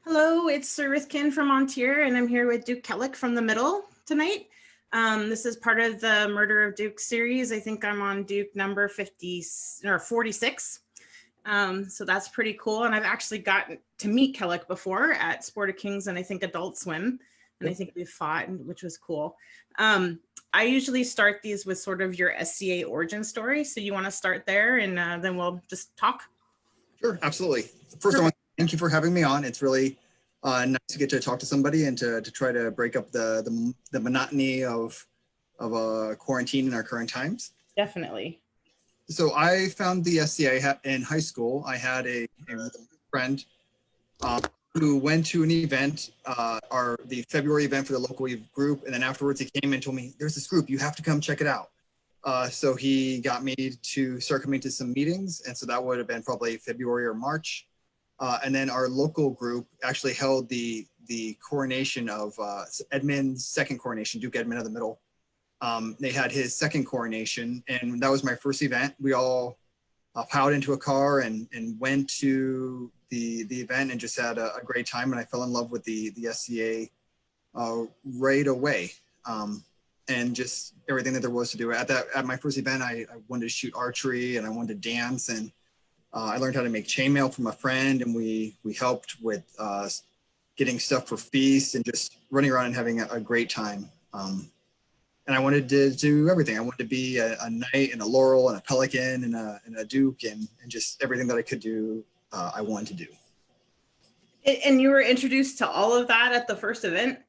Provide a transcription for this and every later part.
Hello, it's Sir Rithkin from Ontier, and I'm here with Duke Cellach from the Middle tonight. This is part of the Murder of Duke series. I think I'm on Duke number 50 or 46. So that's pretty cool. And I've actually gotten to meet Cellach before at Sport of Kings and I think Adult Swim. And I think we fought, which was cool. I usually start these with sort of your SCA origin story. So you want to start there and then we'll just talk? Sure, absolutely. First, I want to thank you for having me on. It's really nice to get to talk to somebody and to try to break up the monotony of quarantine in our current times. Definitely. So I found the SCA in high school. I had a friend who went to an event, the February event for the local group, and then afterwards he came and told me, "There's this group, you have to come check it out." So he got me to start coming to some meetings, and so that would have been probably February or March. And then our local group actually held the coronation of Edmund's second coronation, Duke Edmund of the Middle. They had his second coronation, and that was my first event. We all piled into a car and went to the event and just had a great time. And I fell in love with the SCA right away. And just everything that there was to do. At my first event, I wanted to shoot archery and I wanted to dance, and I learned how to make chainmail from a friend, and we helped with getting stuff for feasts and just running around and having a great time. And I wanted to do everything. I wanted to be a knight and a laurel and a pelican and a duke and just everything that I could do, I wanted to do. And you were introduced to all of that at the first event?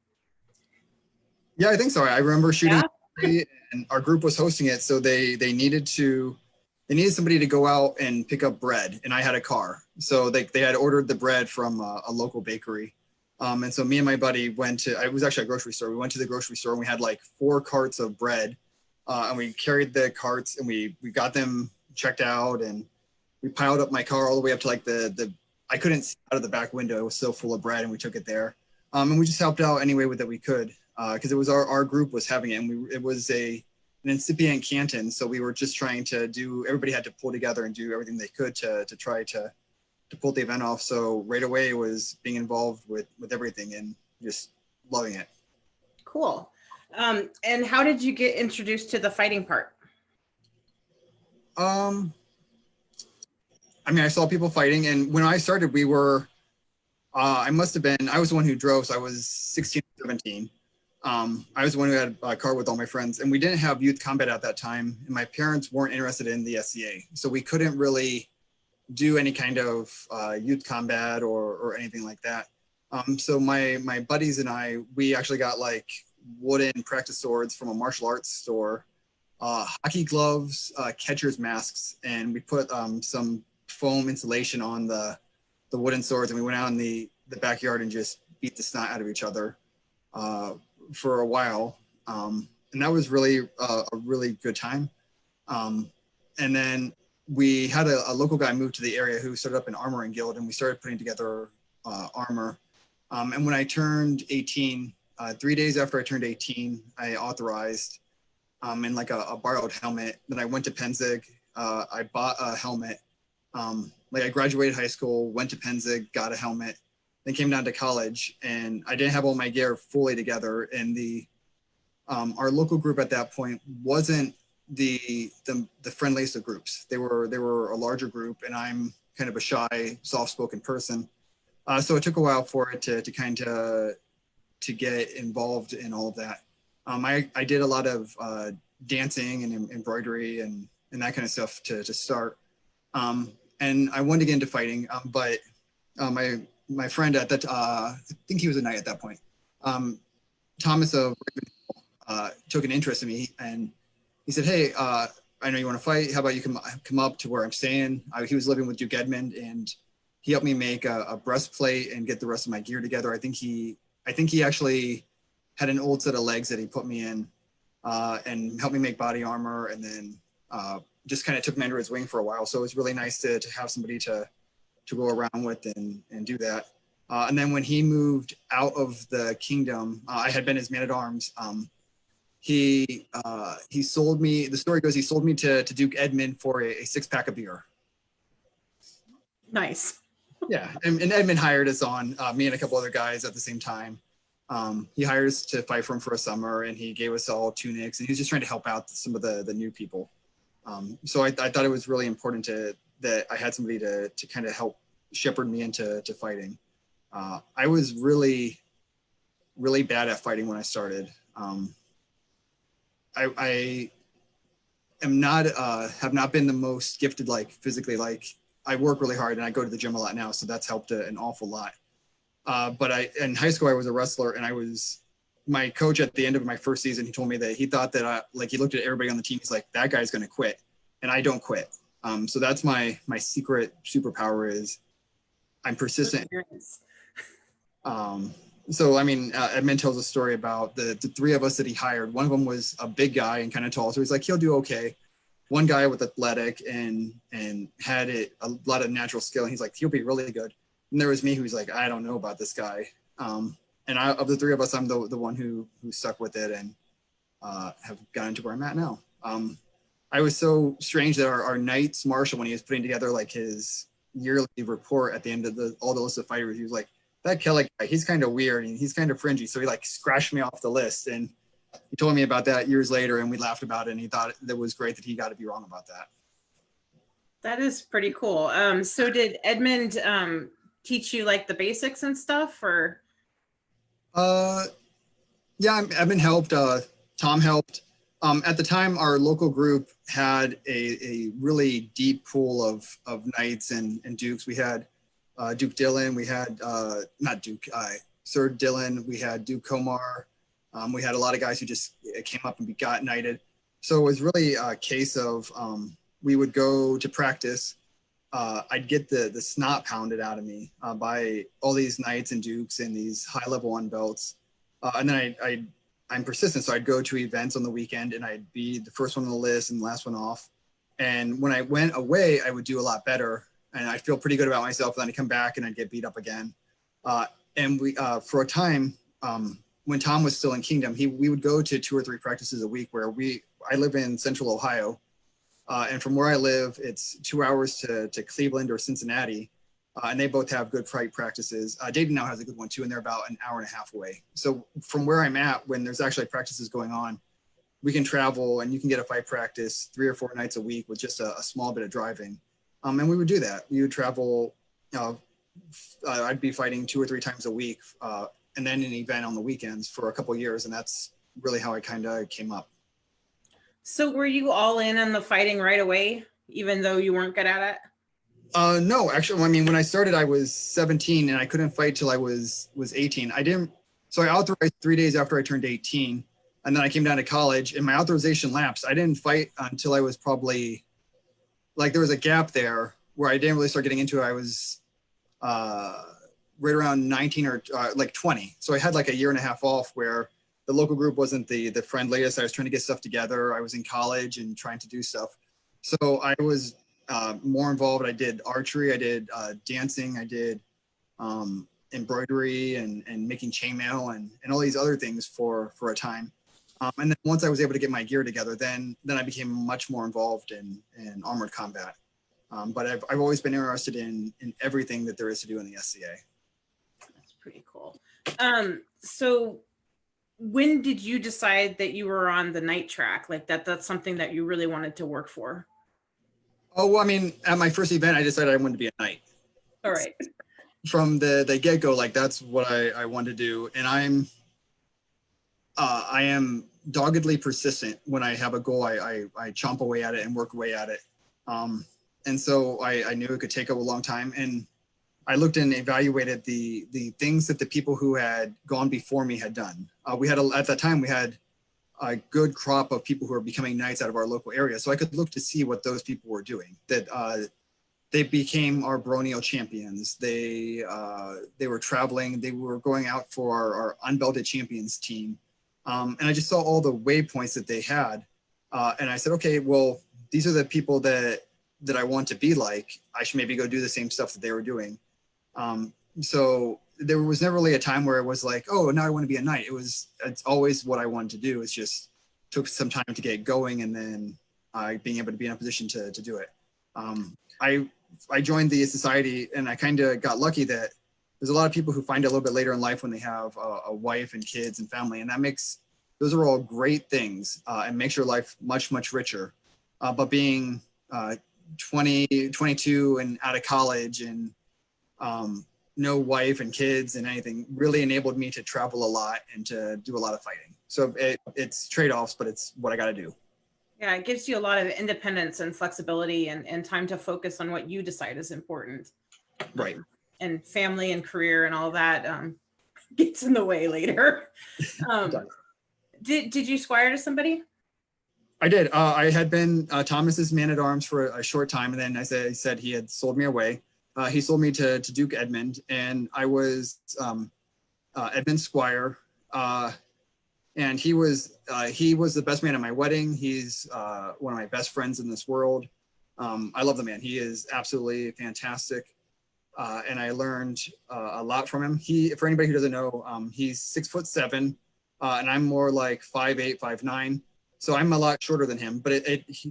Yeah, I think so. I remember shooting, and our group was hosting it, so they needed somebody to go out and pick up bread, and I had a car, so they had ordered the bread from a local bakery, and so me and my buddy went to. It was actually a grocery store. We went to the grocery store and we had like 4 carts of bread, and we carried the carts and we got them checked out, and we piled up my car all the way up to like the I couldn't see out of the back window. It was so full of bread, and we took it there, and we just helped out any way that we could. Because it was our group was having it, and it was an incipient canton, so we were just trying to do. Everybody had to pull together and do everything they could to try to pull the event off. So right away it was being involved with everything and just loving it. Cool. And how did you get introduced to the fighting part? I mean, I saw people fighting, and when I started, we were. I was the one who drove, so I was 16 or 17. I was the one who had a car with all my friends, and we didn't have youth combat at that time, and my parents weren't interested in the SCA, so we couldn't really do any kind of youth combat or anything like that. So my buddies and I, we actually got like wooden practice swords from a martial arts store, hockey gloves, catcher's masks, and we put some foam insulation on the wooden swords, and we went out in the backyard and just beat the snot out of each other for a while, and that was really a really good time. And then we had a local guy move to the area who started up an armoring guild, and we started putting together armor. And when I turned 18, 3 days after I turned 18, I authorized in like a borrowed helmet. Then I went to Penzig. I bought a helmet. Like I graduated high school, went to Penzig, got a helmet. Then came down to college, and I didn't have all my gear fully together. And our local group at that point wasn't the friendliest of groups. They were a larger group, and I'm kind of a shy, soft-spoken person. So it took a while for it to kind of to get involved in all of that. I did a lot of dancing and embroidery and that kind of stuff to start. And I wanted to get into fighting, but my friend at that, I think he was a knight at that point, Thomas of took an interest in me, and he said, "Hey, I know you want to fight. How about you come up to where I'm staying?" He was living with Duke Edmund, and he helped me make a breastplate and get the rest of my gear together. I think he actually had an old set of legs that he put me in, and helped me make body armor, and then just kind of took me under his wing for a while. So it was really nice to have somebody to go around with and do that. And then when he moved out of the kingdom, I had been his man-at-arms. He sold me, the story goes, he sold me to Duke Edmund for a 6-pack of beer. Nice. Yeah, and Edmund hired us on, me and a couple other guys at the same time. He hired us to fight for him for a summer, and he gave us all tunics, and he was just trying to help out some of the new people. So I thought it was really important that I had somebody to kind of help shepherd me into fighting. I was really, really bad at fighting when I started. I am not have not been the most gifted, like physically. Like I work really hard and I go to the gym a lot now, so that's helped an awful lot. But in high school I was a wrestler, and my coach at the end of my first season, he told me that he thought that he looked at everybody on the team, he's like, that guy's going to quit, and I don't quit. So that's my secret superpower is I'm persistent. So I mean, Edmund tells a story about the three of us that he hired. One of them was a big guy and kind of tall, so he's like, he'll do okay. One guy with athletic and had a lot of natural skill, and he's like, he'll be really good. And there was me, who's like, I don't know about this guy. Of the three of us, I'm the one who stuck with it and have gotten to where I'm at now. I was so strange that our Knights Marshal, when he was putting together like his yearly report at the end of all the list of fighters, he was like, that Cellach guy, he's kind of weird and he's kind of fringy. So he like scratched me off the list, and he told me about that years later, and we laughed about it, and he thought that was great that he got to be wrong about that. That is pretty cool. So did Edmund teach you like the basics and stuff, or? Yeah, Edmund helped. Tom helped. At the time, our local group had a really deep pool of knights and dukes. We had Duke Dillon. We had not Duke, Sir Dillon. We had Duke Komar. We had a lot of guys who just came up and got knighted. So it was really a case of we would go to practice. I'd get the snot pounded out of me by all these knights and dukes and these high-level unbelts. And then I'm persistent, so I'd go to events on the weekend, and I'd be the first one on the list and the last one off. And when I went away, I would do a lot better, and I'd feel pretty good about myself. And then I'd come back and I'd get beat up again. And we, for a time, when Tom was still in Kingdom, we would go to 2 or 3 practices a week. I live in Central Ohio, and from where I live, it's 2 hours to Cleveland or Cincinnati. And they both have good fight practices. Dayton now has a good one too, and they're about an hour and a half away. So from where I'm at, when there's actually practices going on, we can travel and you can get a fight practice 3 or 4 nights a week with just a small bit of driving. And we would do that. We would travel, I'd be fighting 2 or 3 times a week, and then an event on the weekends for a couple of years. And that's really how I kind of came up. So were you all in on the fighting right away, even though you weren't good at it? No, actually, I mean, when I started, I was 17 and I couldn't fight till I was 18. So I authorized 3 days after I turned 18, and then I came down to college and my authorization lapsed. I didn't fight until I was probably, like, there was a gap there where I didn't really start getting into it. I was right around 19 or like 20. So I had like a year and a half off where the local group wasn't the friendliest. I was trying to get stuff together. I was in college and trying to do stuff. So I was more involved. I did archery, I did dancing, I did embroidery and making chainmail and all these other things for a time. And then once I was able to get my gear together, then I became much more involved in armored combat. But I've always been interested in everything that there is to do in the SCA. That's pretty cool. So when did you decide that you were on the night track? Like that's something that you really wanted to work for? Oh, well, I mean, at my first event, I decided I wanted to be a knight. All right. From the get-go, like that's what I wanted to do. And I am doggedly persistent. When I have a goal, I chomp away at it and work away at it. And so I knew it could take a long time. And I looked and evaluated the things that the people who had gone before me had done. At that time, we had a good crop of people who are becoming knights out of our local area. So I could look to see what those people were doing, that they became our baronial champions. They were traveling, they were going out for our unbelted champions team. And I just saw all the waypoints that they had. And I said, okay, well, these are the people that I want to be like. I should maybe go do the same stuff that they were doing. So there was never really a time where it was like, oh, now I want to be a knight. It's always what I wanted to do. It's just took some time to get going, and then being able to be in a position to do it. I joined the society, and I kind of got lucky that there's a lot of people who find it a little bit later in life when they have a wife and kids and family, and those are all great things, and makes your life much, much richer. But being 20, 22 and out of college, and no wife and kids and anything, really enabled me to travel a lot and to do a lot of fighting. So it's trade-offs, but it's what I got to do. Yeah, it gives you a lot of independence and flexibility and time to focus on what you decide is important. Right. And family and career and all that gets in the way later. Did you squire to somebody? I did. I had been Thomas's man-at-arms for a short time, and then, as I said, he had sold me away. He sold me to Duke Edmund, and I was Edmund's squire. And he was the best man at my wedding. He's one of my best friends in this world. I love the man. He is absolutely fantastic. And I learned a lot from him. For anybody who doesn't know, he's 6'7", and I'm more like 5'8", 5'9". So I'm a lot shorter than him, but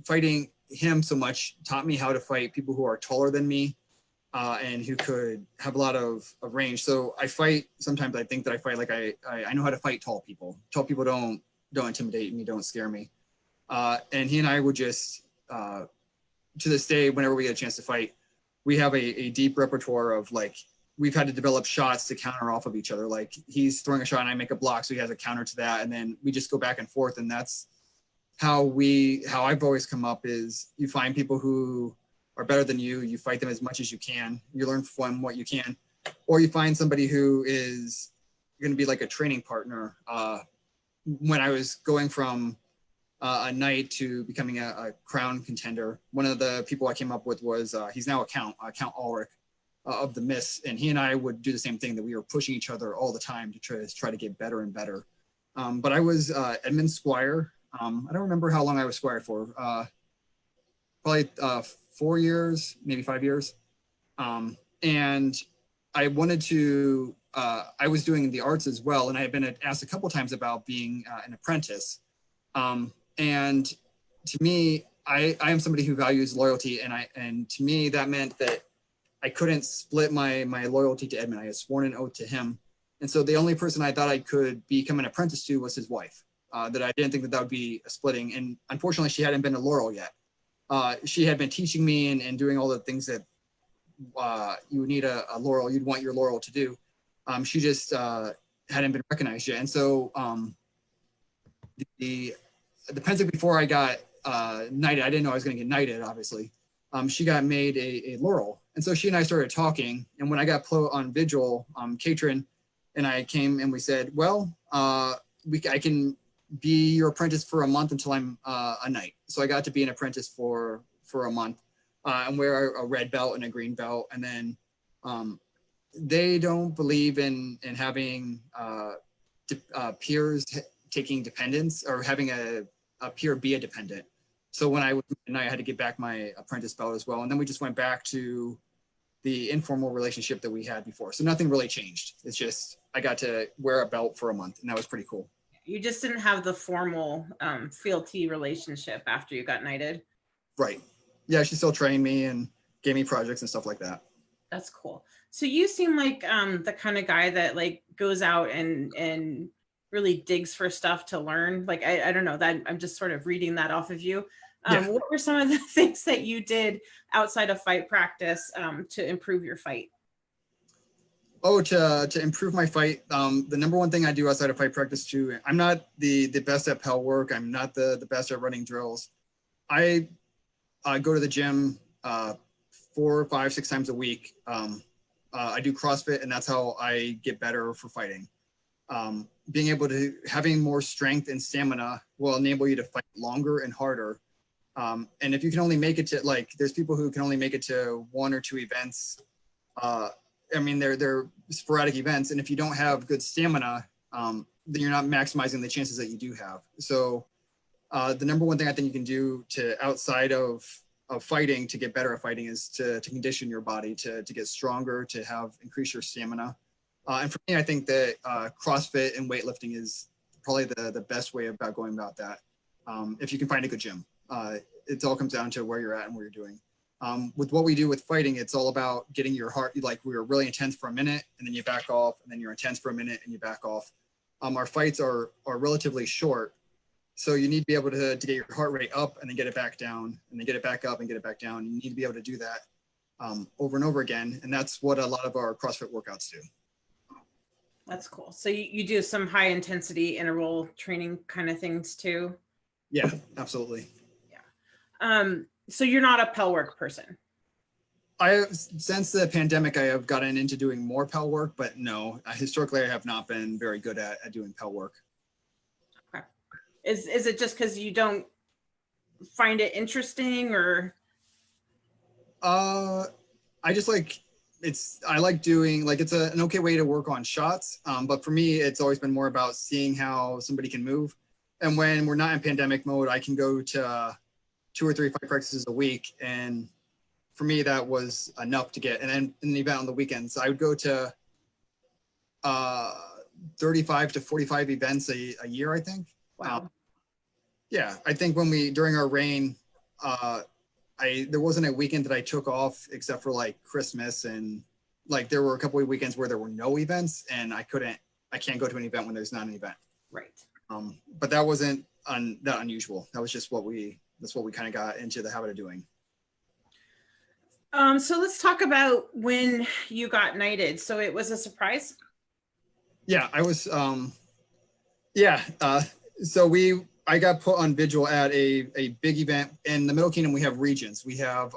fighting him so much taught me how to fight people who are taller than me, and who could have a lot of range. So I fight, sometimes I think that I fight like I know how to fight tall people. Tall people don't intimidate me, don't scare me. And he and I would just, to this day, whenever we get a chance to fight, we have a deep repertoire of, like, we've had to develop shots to counter off of each other. Like, he's throwing a shot and I make a block, so he has a counter to that. And then we just go back and forth. And that's how I've always come up, is you find people who are better than you, you fight them as much as you can, you learn from what you can, or you find somebody who is going to be like a training partner. When I was going from a knight to becoming a crown contender, one of the people I came up with was, he's now Count Ulrich of the Mists, and he and I would do the same thing, that we were pushing each other all the time to try to get better and better. But I was Edmund's squire. I don't remember how long I was squire for. Probably 4 years, maybe 5 years. And I wanted to, I was doing the arts as well. And I had been asked a couple times about being an apprentice. And to me, I am somebody who values loyalty. And to me, that meant that I couldn't split my loyalty to Edmund. I had sworn an oath to him. And so the only person I thought I could become an apprentice to was his wife. That I didn't think that would be a splitting. And unfortunately, she hadn't been to Laurel yet. She had been teaching me and doing all the things that you would need a Laurel, you'd want your Laurel to do. She just hadn't been recognized yet. And so the Pensive, before I got knighted, I didn't know I was going to get knighted, obviously. She got made a Laurel. And so she and I started talking. And when I got put on vigil, Katrin and I came and we said, well, I can be your apprentice for a month until I'm a knight. So I got to be an apprentice for a month, and wear a red belt and a green belt. And then they don't believe in having peers taking dependents, or having a peer be a dependent. So when I was a knight, I had to get back my apprentice belt as well. And then we just went back to the informal relationship that we had before. So nothing really changed. It's just I got to wear a belt for a month, and that was pretty cool. You just didn't have the formal fealty relationship after you got knighted. Right. Yeah, she still trained me and gave me projects and stuff like that. That's cool. So you seem like the kind of guy that, like, goes out and really digs for stuff to learn. Like, I don't know, that I'm just sort of reading that off of you. Yeah. What were some of the things that you did outside of fight practice to improve your fight? Oh, to improve my fight, the number one thing I do outside of fight practice too, I'm not the best at pell work. I'm not the best at running drills. I go to the gym 4, 5, 6 times a week. I do CrossFit, and that's how I get better for fighting. Being able to, having more strength and stamina will enable you to fight longer and harder. And if you can only make it to, like, there's people who can only make it to 1 or 2 events. I mean, they're sporadic events, and if you don't have good stamina, then you're not maximizing the chances that you do have. So the number one thing I think you can do to, outside of fighting, to get better at fighting, is to condition your body to get stronger, to increase your stamina. And for me, I think that CrossFit and weightlifting is probably the best way about going about that. If you can find a good gym, it all comes down to where you're at and what you're doing. With what we do with fighting, it's all about getting your heart, like we were really intense for a minute and then you back off, and then you're intense for a minute and you back off. Our fights are relatively short. So you need to be able to get your heart rate up and then get it back down and then get it back up and get it back down. You need to be able to do that over and over again. And that's what a lot of our CrossFit workouts do. That's cool. So you do some high intensity interval training kind of things too? Yeah, absolutely. Yeah. So you're not a pel work person? Since the pandemic, I have gotten into doing more pel work, but no, historically, I have not been very good at doing pel work. Okay. Is it just because you don't find it interesting, or? I just like, I like doing, like, it's an okay way to work on shots. But for me, it's always been more about seeing how somebody can move. And when we're not in pandemic mode, I can go to 2 or 3 fight practices a week. And for me, that was enough to get. And then in the event on the weekends, I would go to 35 to 45 events a year, I think. Wow. Yeah, I think during our reign, there wasn't a weekend that I took off except for like Christmas, and like there were a couple of weekends where there were no events and I can't go to an event when there's not an event. Right. But that wasn't that unusual. That was just that's what we kind of got into the habit of doing. So let's talk about when you got knighted. So it was a surprise? Yeah, I was, so I got put on vigil at a big event. In the Middle Kingdom, we have regions. We have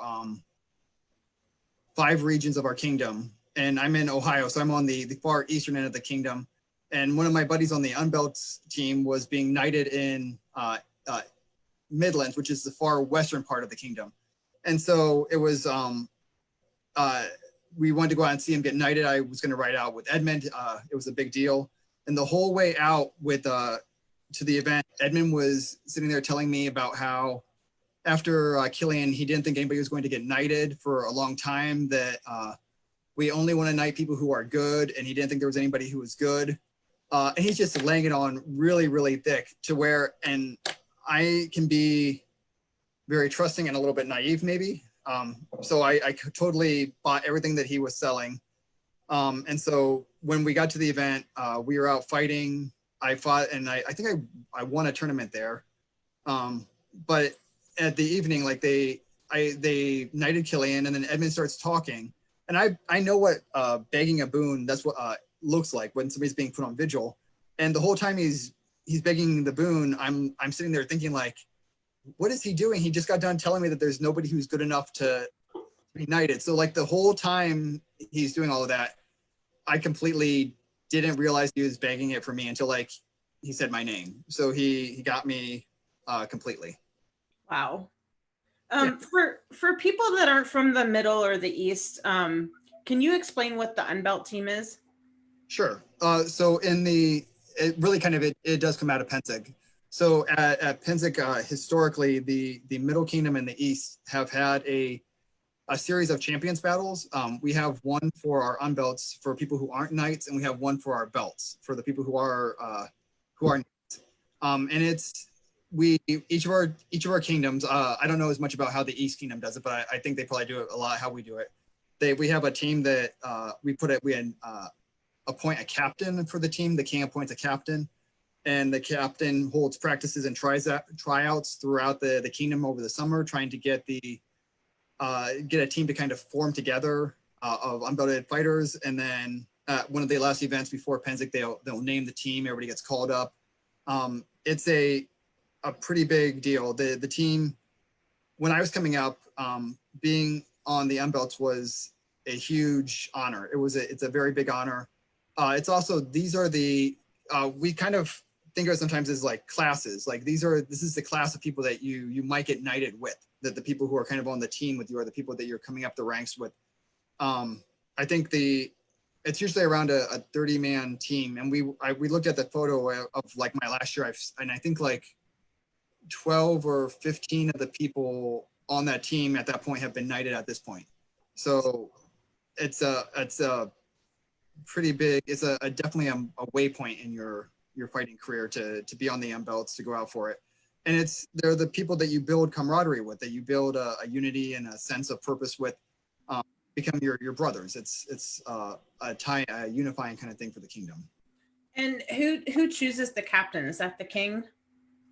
5 regions of our kingdom, and I'm in Ohio, so I'm on the far eastern end of the kingdom. And one of my buddies on the Unbelts team was being knighted in Midlands, which is the far western part of the kingdom. And so it was, we wanted to go out and see him get knighted. I was going to ride out with Edmund. It was a big deal. And the whole way out to the event, Edmund was sitting there telling me about how after Killian, he didn't think anybody was going to get knighted for a long time, that we only want to knight people who are good. And he didn't think there was anybody who was good. And he's just laying it on really, really thick to where, and I can be very trusting and a little bit naive maybe. So I totally bought everything that he was selling. And so when we got to the event, we were out fighting. I fought, and I think I won a tournament there. But at the evening, like they knighted Killian, and then Edmund starts talking. And I know what begging a boon, that's what looks like when somebody's being put on vigil. And the whole time he's begging the boon, I'm sitting there thinking like, what is he doing? He just got done telling me that there's nobody who's good enough to be knighted. So like the whole time he's doing all of that, I completely didn't realize he was begging it for me until like he said my name. So he got me completely. Wow. For people that aren't from the middle or the east, can you explain what the Unbelt team is? Sure. So it really kind of, it does come out of Penzig. So at Penzig, historically, the Middle Kingdom and the East have had a series of champions battles. We have one for our unbelts for people who aren't knights, and we have one for our belts for the people who are knights. And it's each of our kingdoms. I don't know as much about how the East Kingdom does it, but I think they probably do it a lot how we do it. We have a team that we appoint a captain for the team. The king appoints a captain. And the captain holds practices and tryouts throughout the kingdom over the summer, trying to get a team to kind of form together of unbelted fighters. And then at one of the last events before Penzig, they'll name the team. Everybody gets called up. It's a pretty big deal. The team, when I was coming up, being on the unbelts was a huge honor. It's a very big honor. It's also, these are we kind of think of it sometimes as like classes. Like this is the class of people that you might get knighted with, that the people who are kind of on the team with you are the people that you're coming up the ranks with. I think it's usually around a 30-man team. And we looked at the photo of like my last year, and I think like 12 or 15 of the people on that team at that point have been knighted at this point. So it's a pretty big, it's definitely a waypoint in your fighting career to be on the unbelts, to go out for it. and they're the people that you build camaraderie with, that you build a unity and a sense of purpose with, become your brothers. It's a unifying kind of thing for the kingdom. And who chooses the captain? Is that the king?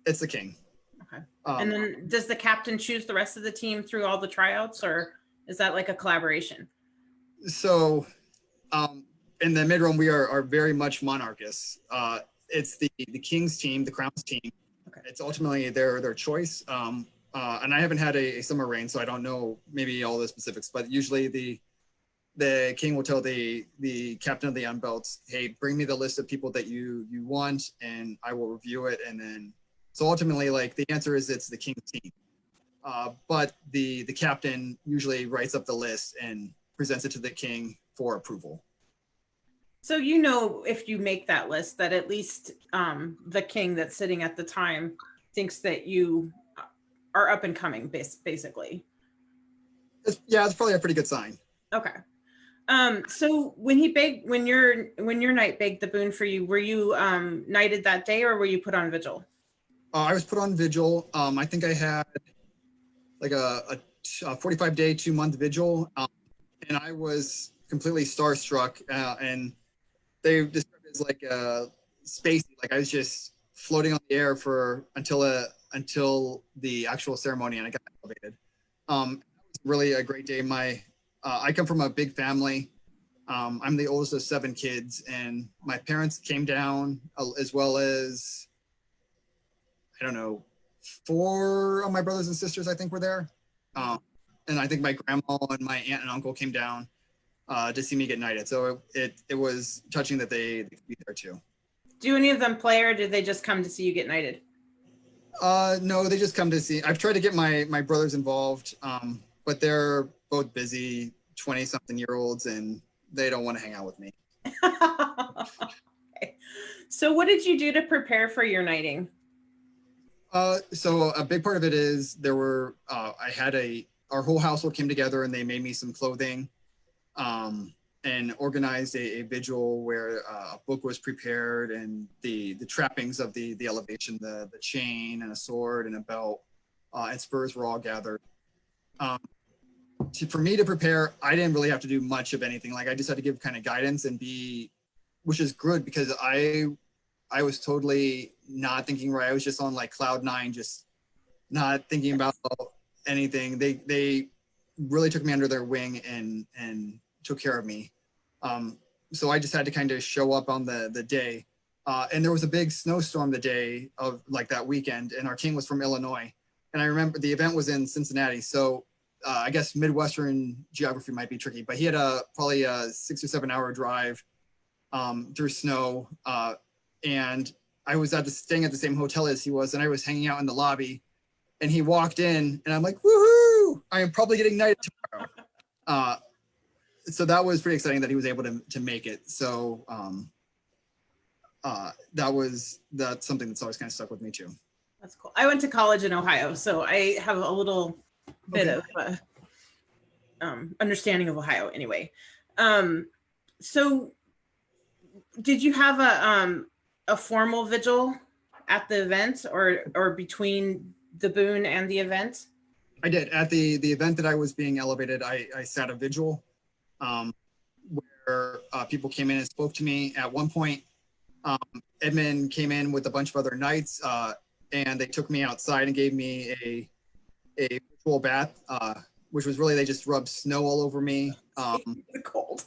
It's the king. Okay. And then does the captain choose the rest of the team through all the tryouts, or is that like a collaboration? So in the mid-realm, we are very much monarchists. It's the king's team, the crown's team. Okay. It's ultimately their choice. And I haven't had a summer reign, so I don't know maybe all the specifics, but usually the king will tell the captain of the unbelts, hey, bring me the list of people that you want, and I will review it. And then, so ultimately, like, the answer is it's the king's team. But the captain usually writes up the list and presents it to the king for approval. So, you know, if you make that list, that at least the king that's sitting at the time thinks that you are up and coming, basically. It's probably a pretty good sign. Okay. So when your knight begged the boon for you, were you knighted that day, or were you put on vigil? I was put on vigil. I think I had like a 45-day, 2-month vigil, and I was completely starstruck. And they described it as like spacey, like I was just floating on the air until the actual ceremony, and I got elevated. It was really a great day. I come from a big family. I'm the oldest of 7 kids, and my parents came down, as well as, I don't know, 4 of my brothers and sisters, I think, were there. And I think my grandma and my aunt and uncle came down to see me get knighted. So it was touching that they could be there too. Do any of them play, or did they just come to see you get knighted? No, they just come to see. I've tried to get my brothers involved, but they're both busy 20-something-year-olds, and they don't want to hang out with me. Okay. So what did you do to prepare for your knighting? So a big part of it is I had our whole household came together, and they made me some clothing, and organized a vigil where a book was prepared, and the trappings of the elevation, the chain and a sword and a belt, and spurs were all gathered. For me to prepare, I didn't really have to do much of anything. Like, I just had to give kind of guidance which is good, because I was totally not thinking right. I was just on like cloud 9, just not thinking about anything. They really took me under their wing and took care of me. So I just had to kind of show up on the day. And there was a big snowstorm the day of like that weekend, and our king was from Illinois. And I remember the event was in Cincinnati. So I guess Midwestern geography might be tricky, but he had probably a 6 or 7 hour drive through snow. And I was staying at the same hotel as he was, and I was hanging out in the lobby, and he walked in, and I'm like, woohoo, I am probably getting knighted tomorrow. So that was pretty exciting that he was able to make it. So that's something that's always kind of stuck with me too. That's cool. I went to college in Ohio, so I have a little bit of understanding of Ohio anyway. So did you have a formal vigil at the event, or between the boon and the event? I did. At the event that I was being elevated, I sat a vigil where people came in and spoke to me. At one point, Edmund came in with a bunch of other knights, and they took me outside and gave me a ritual bath, which was really, they just rubbed snow all over me. Cold.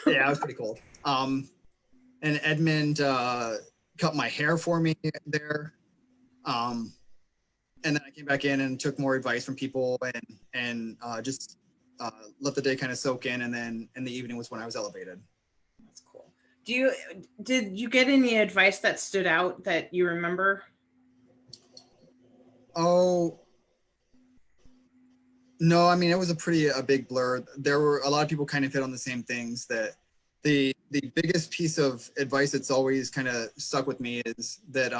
Yeah, it was pretty cold. And Edmund cut my hair for me there. And then I came back in and took more advice from people, and just let the day kind of soak in. And then in the evening was when I was elevated. That's cool. Did you get any advice that stood out that you remember? Oh, no, I mean, it was a big blur. There were a lot of people kind of hit on the same things. That the biggest piece of advice that's always kind of stuck with me is that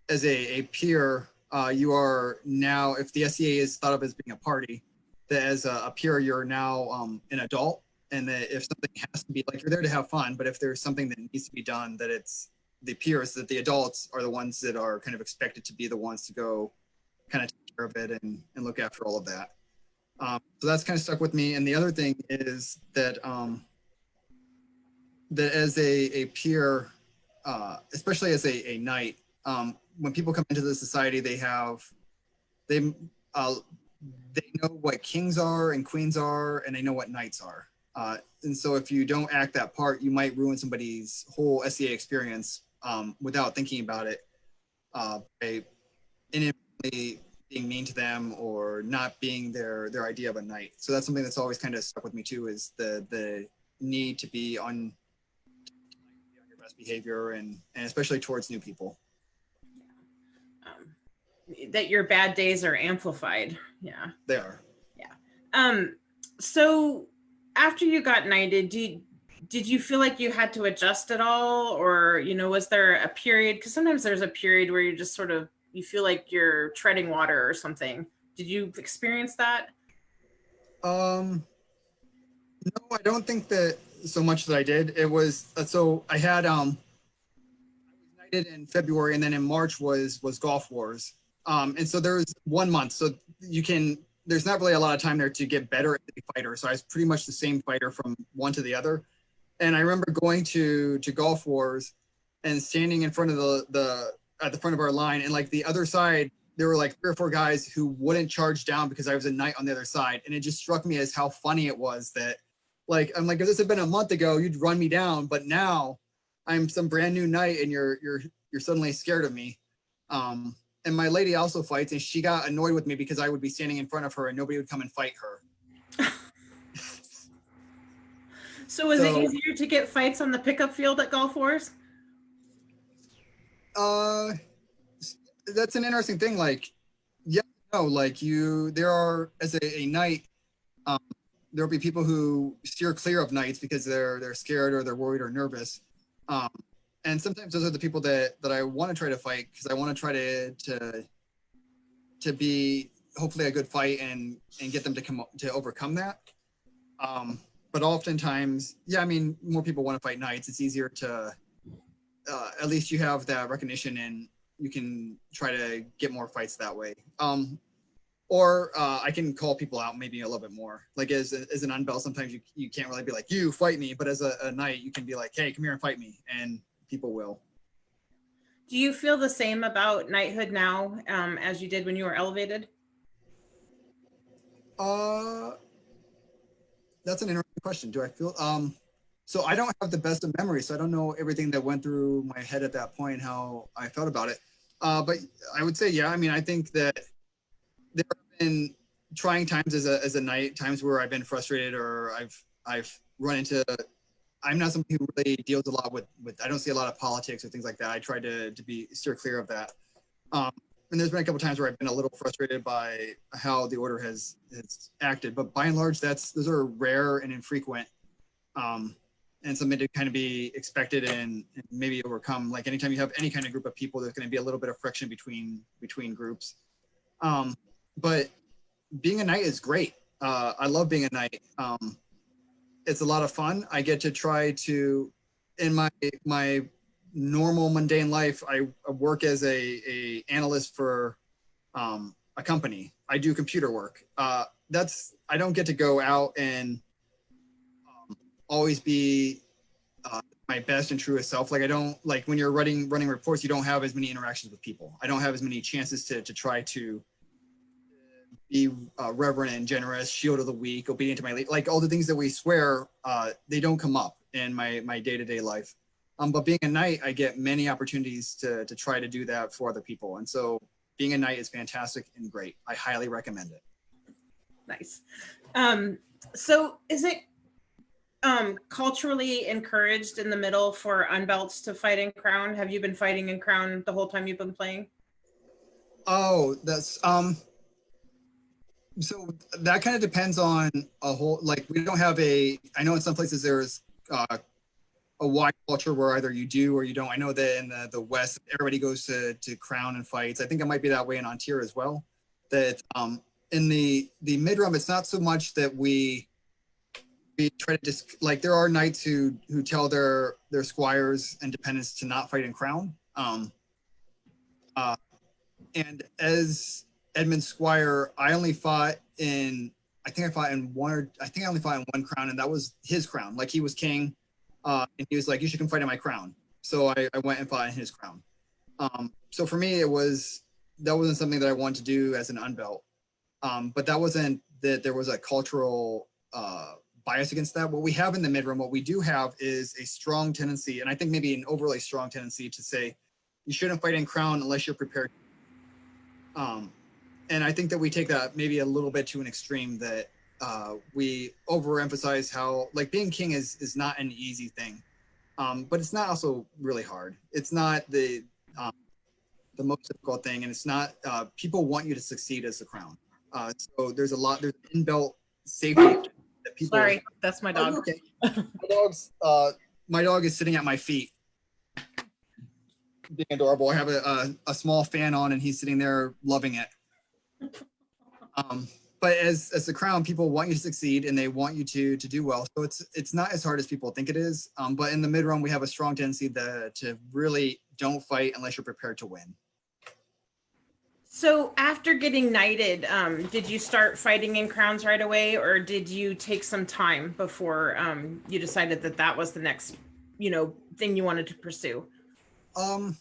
as a peer, you are now, if the SCA is thought of as being a party, that as a peer, you're now an adult, and that if something has to be, like, you're there to have fun, but if there's something that needs to be done, that it's the peers, that the adults are the ones that are kind of expected to be the ones to go kind of take care of it and look after all of that. So that's kind of stuck with me. And the other thing is that that as a peer, especially as a knight, when people come into the society, they know what kings are and queens are, and they know what knights are. And so if you don't act that part, you might ruin somebody's whole SEA experience without thinking about it, by inadvertently being mean to them or not being their idea of a knight. So that's something that's always kind of stuck with me too, is the need to be on your best behavior, and especially towards new people. That your bad days are amplified. Yeah. They are. Yeah. So after you got knighted, did you feel like you had to adjust at all? Or, you know, was there a period? Because sometimes there's a period where you just sort of, you feel like you're treading water or something. Did you experience that? No, I don't think that so much that I did. It was so I had I was knighted in February, and then in March was Golf Wars. And so there was 1 month, so there's not really a lot of time there to get better at the fighter. So I was pretty much the same fighter from one to the other. And I remember going to Golf Wars and standing in front of at the front of our line, and like the other side, there were like 3 or 4 guys who wouldn't charge down because I was a knight on the other side. And it just struck me as how funny it was that, like, I'm like, if this had been a month ago, you'd run me down, but now I'm some brand new knight and you're suddenly scared of me. And my lady also fights, and she got annoyed with me because I would be standing in front of her and nobody would come and fight her. So was it easier to get fights on the pickup field at Golf Wars? That's an interesting thing. Like, yeah, no, like there are, as a knight, there'll be people who steer clear of knights because they're scared or they're worried or nervous. And sometimes those are the people that I want to try to fight, because I want to try to be hopefully a good fight and get them to overcome that. But oftentimes, yeah, I mean, more people want to fight knights. It's easier to, at least you have that recognition and you can try to get more fights that way. Or I can call people out maybe a little bit more. Like as an unbelt, sometimes you can't really be like, you fight me. But as a knight, you can be like, hey, come here and fight me. And people will. Do you feel the same about knighthood now as you did when you were elevated? That's an interesting question. Do I feel so I don't have the best of memories, so I don't know everything that went through my head at that point, how I felt about it. But I would say, yeah, I mean, I think that there have been trying times as a knight, times where I've been frustrated, or I've run into, I'm not somebody who really deals a lot with I don't see a lot of politics or things like that. I try to steer clear of that. And there's been a couple times where I've been a little frustrated by how the order has acted, but by and large, those are rare and infrequent, and something to kind of be expected and maybe overcome. Like anytime you have any kind of group of people, there's going to be a little bit of friction between groups. But being a knight is great. I love being a knight. It's a lot of fun. I get to try to, in my normal mundane life, I work as a analyst for a company. I do computer work. I don't get to go out and always be my best and truest self. Like I don't, like when you're running reports, you don't have as many interactions with people. I don't have as many chances to try to be reverent and generous, shield of the weak, obedient to my lead. Like all the things that we swear, they don't come up in my day-to-day life. But being a knight, I get many opportunities to try to do that for other people. And so being a knight is fantastic and great. I highly recommend it. Nice. So is it culturally encouraged in the middle for unbelts to fight in Crown? Have you been fighting in Crown the whole time you've been playing? Oh, that's so that kind of depends on a whole, like we don't have I know in some places there's a wide culture where either you do or you don't. I know that in the West, everybody goes to Crown and fights. I think it might be that way in Ontario as well. That in the mid-rum, it's not so much that we we try to just like there are knights who tell their squires and dependents to not fight in crown. Uh, and as Edmund's squire, I only fought in I think I fought in one or I think I only fought in one crown, and that was his crown. Like he was king, and he was like, "You should come fight in my crown." So I went and fought in his crown. So for me, that wasn't something that I wanted to do as an unbelt. But that wasn't that there was a cultural bias against that. What we have in the midroom, what we do have is a strong tendency, and I think maybe an overly strong tendency to say you shouldn't fight in crown unless you're prepared. And I think that we take that maybe a little bit to an extreme that we overemphasize how like being king is not an easy thing, but it's not also really hard. It's not the most difficult thing, and it's not. People want you to succeed as the crown. So there's inbuilt safety that people. Sorry, that's my dog. Oh, okay. My dog is sitting at my feet, being adorable. I have a small fan on, and he's sitting there loving it. But as the crown, people want you to succeed, and they want you to do well. So it's not as hard as people think it is. But in the mid run, we have a strong tendency to really don't fight unless you're prepared to win. So after getting knighted, did you start fighting in crowns right away, or did you take some time before you decided that was the next, thing you wanted to pursue? I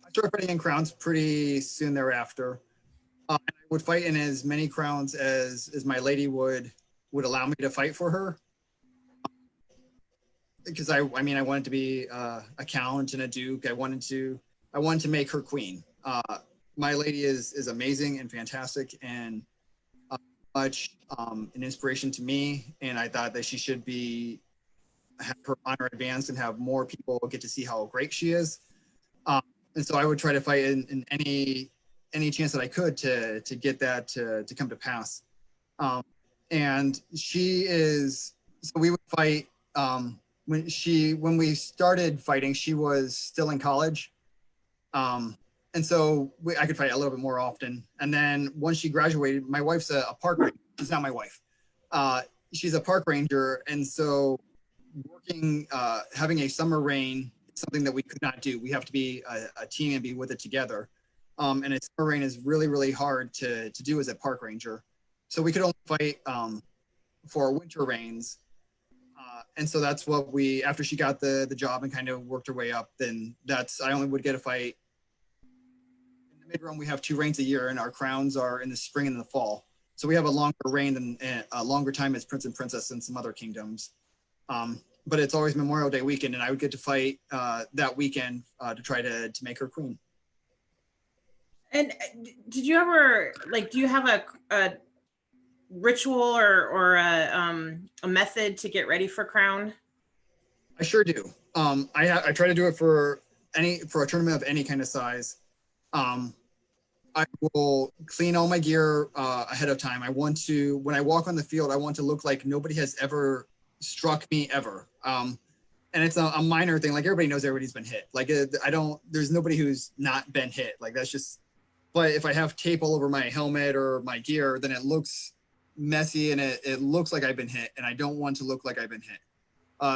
started fighting in crowns pretty soon thereafter. I would fight in as many crowns as my lady would allow me to fight for her. Because I wanted to be a count and a duke. I wanted to make her queen. My lady is amazing and fantastic and much an inspiration to me. And I thought that she should have her honor advanced and have more people get to see how great she is. And so I would try to fight in any chance that I could to get that to come to pass. And so we would fight when we started fighting, she was still in college. And so I could fight a little bit more often. And then once she graduated, my wife's a park ranger. She's not my wife. She's a park ranger. And so having a summer reign is something that we could not do. We have to be a team and be with it together. And a summer reign is really, really hard to do as a park ranger. So we could only fight for winter reigns. And so that's what after she got the job and kind of worked her way up, then I only would get a fight. In the mid-run, we have 2 reigns a year, and our crowns are in the spring and the fall. So we have a longer reign than a longer time as prince and princess in some other kingdoms. But it's always Memorial Day weekend, and I would get to fight that weekend to try to make her queen. And did you ever do you have a ritual or a method to get ready for crown? I sure do. I try to do it for a tournament of any kind of size. I will clean all my gear ahead of time. When I walk on the field, I want to look like nobody has ever struck me ever. And it's a minor thing. Like everybody knows everybody's been hit. Like there's nobody who's not been hit. Like that's just, but if I have tape all over my helmet or my gear, then it looks messy and it looks like I've been hit, and I don't want to look like I've been hit.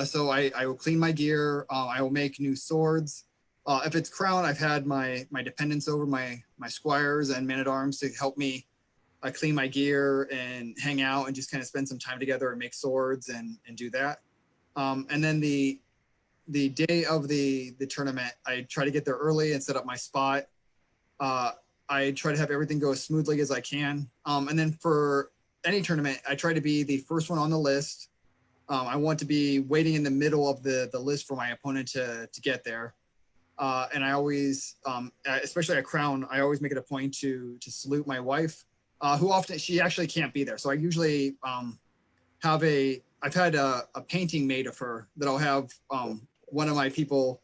So I will clean my gear. I will make new swords. If it's crown, I've had my dependents over, my squires and men-at-arms to help me clean my gear and hang out and just kind of spend some time together and make swords and do that. And then the day of the tournament, I try to get there early and set up my spot. I try to have everything go as smoothly as I can. And then for any tournament, I try to be the first one on the list. I want to be waiting in the middle of the list for my opponent to get there. And I always, especially at crown, I always make it a point to salute my wife, who often, she actually can't be there. So I usually I've had a painting made of her that I'll have one of my people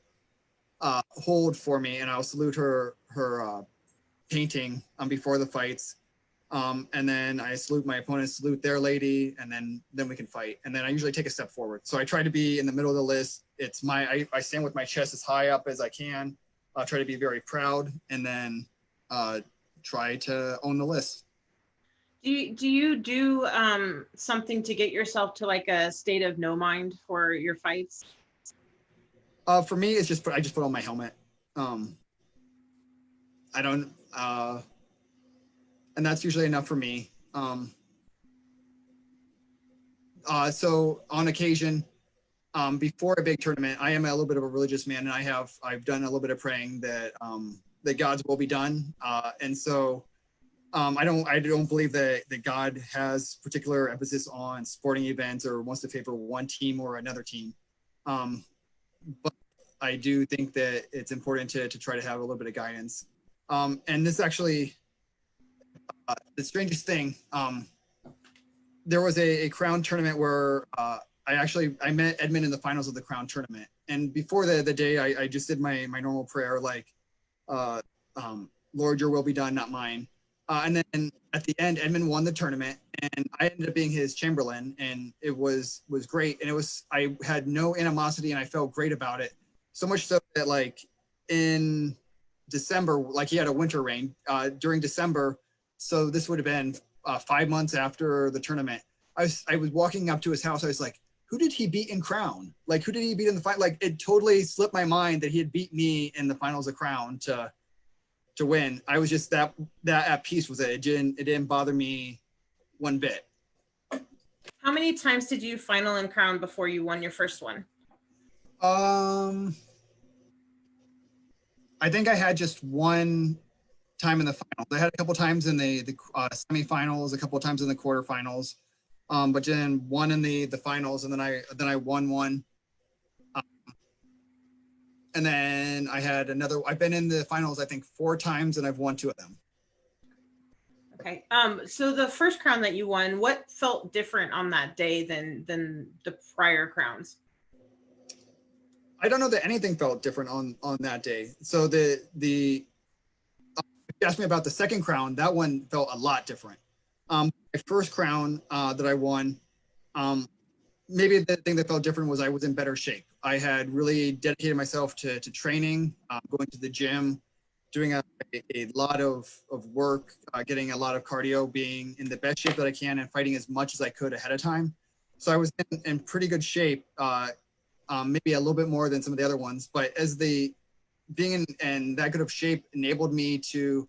hold for me, and I'll salute her painting before the fights. And then I salute my opponent, salute their lady, and then we can fight. And then I usually take a step forward. So I try to be in the middle of the list. I stand with my chest as high up as I can. I'll try to be very proud, and then try to own the list. Do you do something to get yourself to like a state of no mind for your fights? For me, it's just I just put on my helmet. I don't, and that's usually enough for me. So on occasion, before a big tournament, I am a little bit of a religious man, and I've done a little bit of praying that that God's will be done. And so I don't believe that God has particular emphasis on sporting events or wants to favor one team or another team. But I do think that it's important to try to have a little bit of guidance. And this actually, the strangest thing, there was a crown tournament where I met Edmund in the finals of the crown tournament. And before the day, I just did my normal prayer, like, Lord, your will be done, not mine. And then at the end, Edmund won the tournament, and I ended up being his Chamberlain, and it was great. And I had no animosity, and I felt great about it. So much so that like in December, like he had a winter reign during December. So this would have been 5 months after the tournament. I was walking up to his house. I was like, who did he beat in Crown? Like, who did he beat in the fight? Like, it totally slipped my mind that he had beat me in the finals of Crown to win. I was just that at peace with it. It didn't bother me one bit. How many times did you final in Crown before you won your first one? I think I had just one time in the finals. I had a couple times in the semifinals, a couple of times in the quarterfinals, but then one in the finals, and then I won one. And then I had another. I've been in the finals, I think, 4 times, and I've won 2 of them. Okay. So the first crown that you won, what felt different on that day than the prior crowns? I don't know that anything felt different on that day. So the if you asked me about the second crown, that one felt a lot different. My first crown that I won, maybe the thing that felt different was I was in better shape. I had really dedicated myself to training, going to the gym, doing a lot of work, getting a lot of cardio, being in the best shape that I can, and fighting as much as I could ahead of time. So I was in pretty good shape, maybe a little bit more than some of the other ones. But as being in that good of shape enabled me to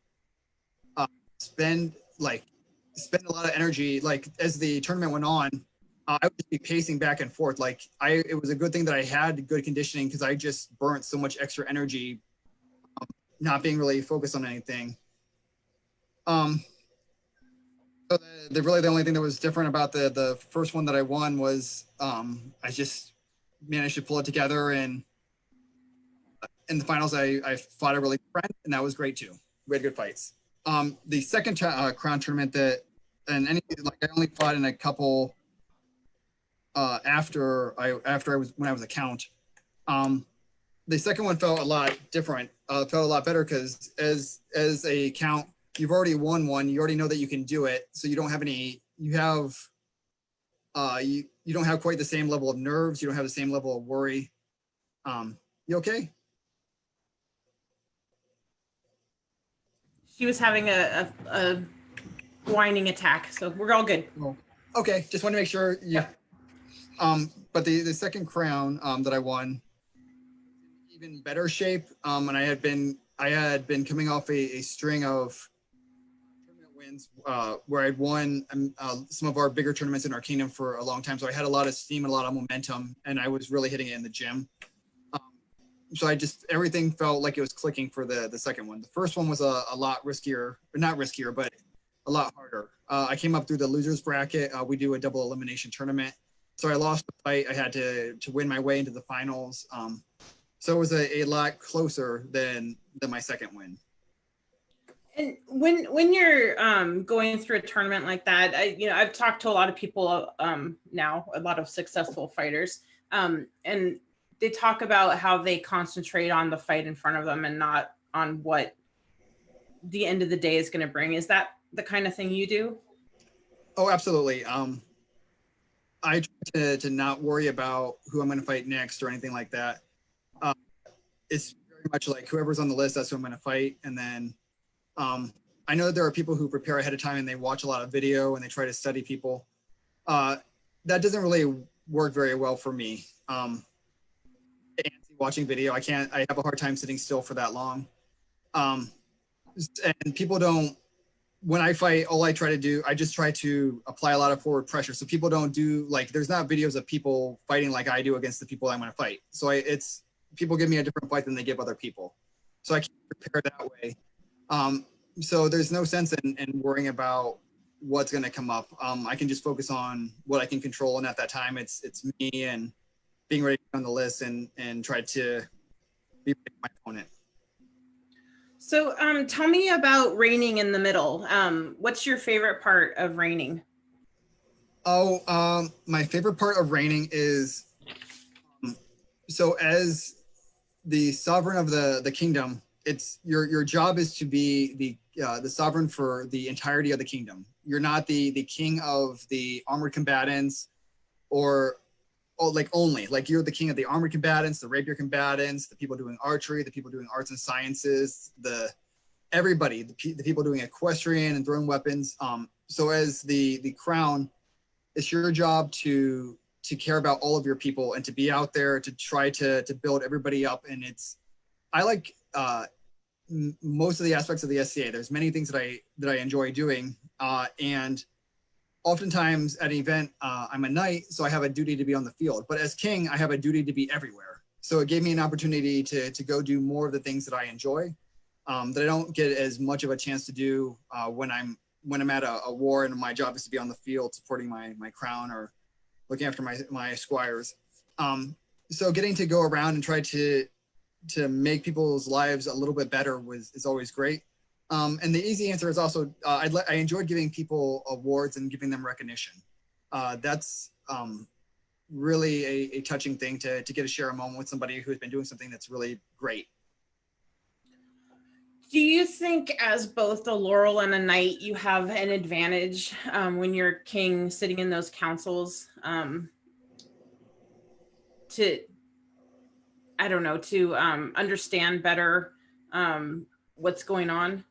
spend a lot of energy. Like as the tournament went on, I would just be pacing back and forth. Like it was a good thing that I had good conditioning because I just burnt so much extra energy, not being really focused on anything. So really the only thing that was different about the first one that I won was I just managed to pull it together, and in the finals I fought a really good friend, and that was great too. We had good fights. The second crown tournament I only fought in a couple after I was when I was a count. The second one felt a lot different. Felt a lot better because as a count, you've already won one. You already know that you can do it, so you don't have any. You have you don't have quite the same level of nerves. You don't have the same level of worry. You okay? She was having a whining attack, so we're all good. Oh, okay, just want to make sure. Yeah. But the second crown that I won, even better shape. And I had been coming off a string of tournament wins where I'd won some of our bigger tournaments in our kingdom for a long time. So I had a lot of steam and a lot of momentum, and I was really hitting it in the gym. So everything felt like it was clicking for the second one. The first one was a lot riskier, or not riskier, but a lot harder. I came up through the losers bracket. We do a double elimination tournament. So I lost the fight. I had to win my way into the finals. So it was a lot closer than my second win. And when you're going through a tournament like that, I've talked to a lot of people now, a lot of successful fighters, and they talk about how they concentrate on the fight in front of them and not on what the end of the day is going to bring. Is that the kind of thing you do? Oh, absolutely. I try to not worry about who I'm going to fight next or anything like that. It's very much like whoever's on the list, that's who I'm going to fight. And then I I know there are people who prepare ahead of time and they watch a lot of video and they try to study people. That doesn't really work very well for me. Watching video, I have a hard time sitting still for that long. And people don't, when I fight, all I try to do, I just try to apply a lot of forward pressure. So people don't do, like, there's not videos of people fighting like I do against the people I'm going to fight. So it's, people give me a different fight than they give other people. So I can't prepare that way. So there's no sense in worrying about what's going to come up. I can just focus on what I can control. And at that time, it's me and being ready on the list and try to be ready for my opponent. So tell me about reigning in the middle. What's your favorite part of reigning? My favorite part of reigning is, so as the sovereign of the kingdom, it's your job is to be the sovereign for the entirety of the kingdom. You're not the king of the armored combatants or only, like, you're the king of the armored combatants, the rapier combatants, the people doing archery, the people doing arts and sciences, everybody, the people doing equestrian and throwing weapons. So as the crown, it's your job to care about all of your people and to be out there to try to build everybody up. And I like most of the aspects of the SCA. There's many things that I enjoy doing, and oftentimes at an event, I'm a knight, so I have a duty to be on the field. But as king, I have a duty to be everywhere. So it gave me an opportunity to go do more of the things that I enjoy, that I don't get as much of a chance to do when I'm at a war and my job is to be on the field supporting my crown or looking after my squires. So getting to go around and try to make people's lives a little bit better is always great. And the easy answer is also, I enjoy giving people awards and giving them recognition. That's really a touching thing to get to share a moment with somebody who's been doing something that's really great. Do you think, as both a laurel and a knight, you have an advantage when you're king sitting in those councils to understand better what's going on?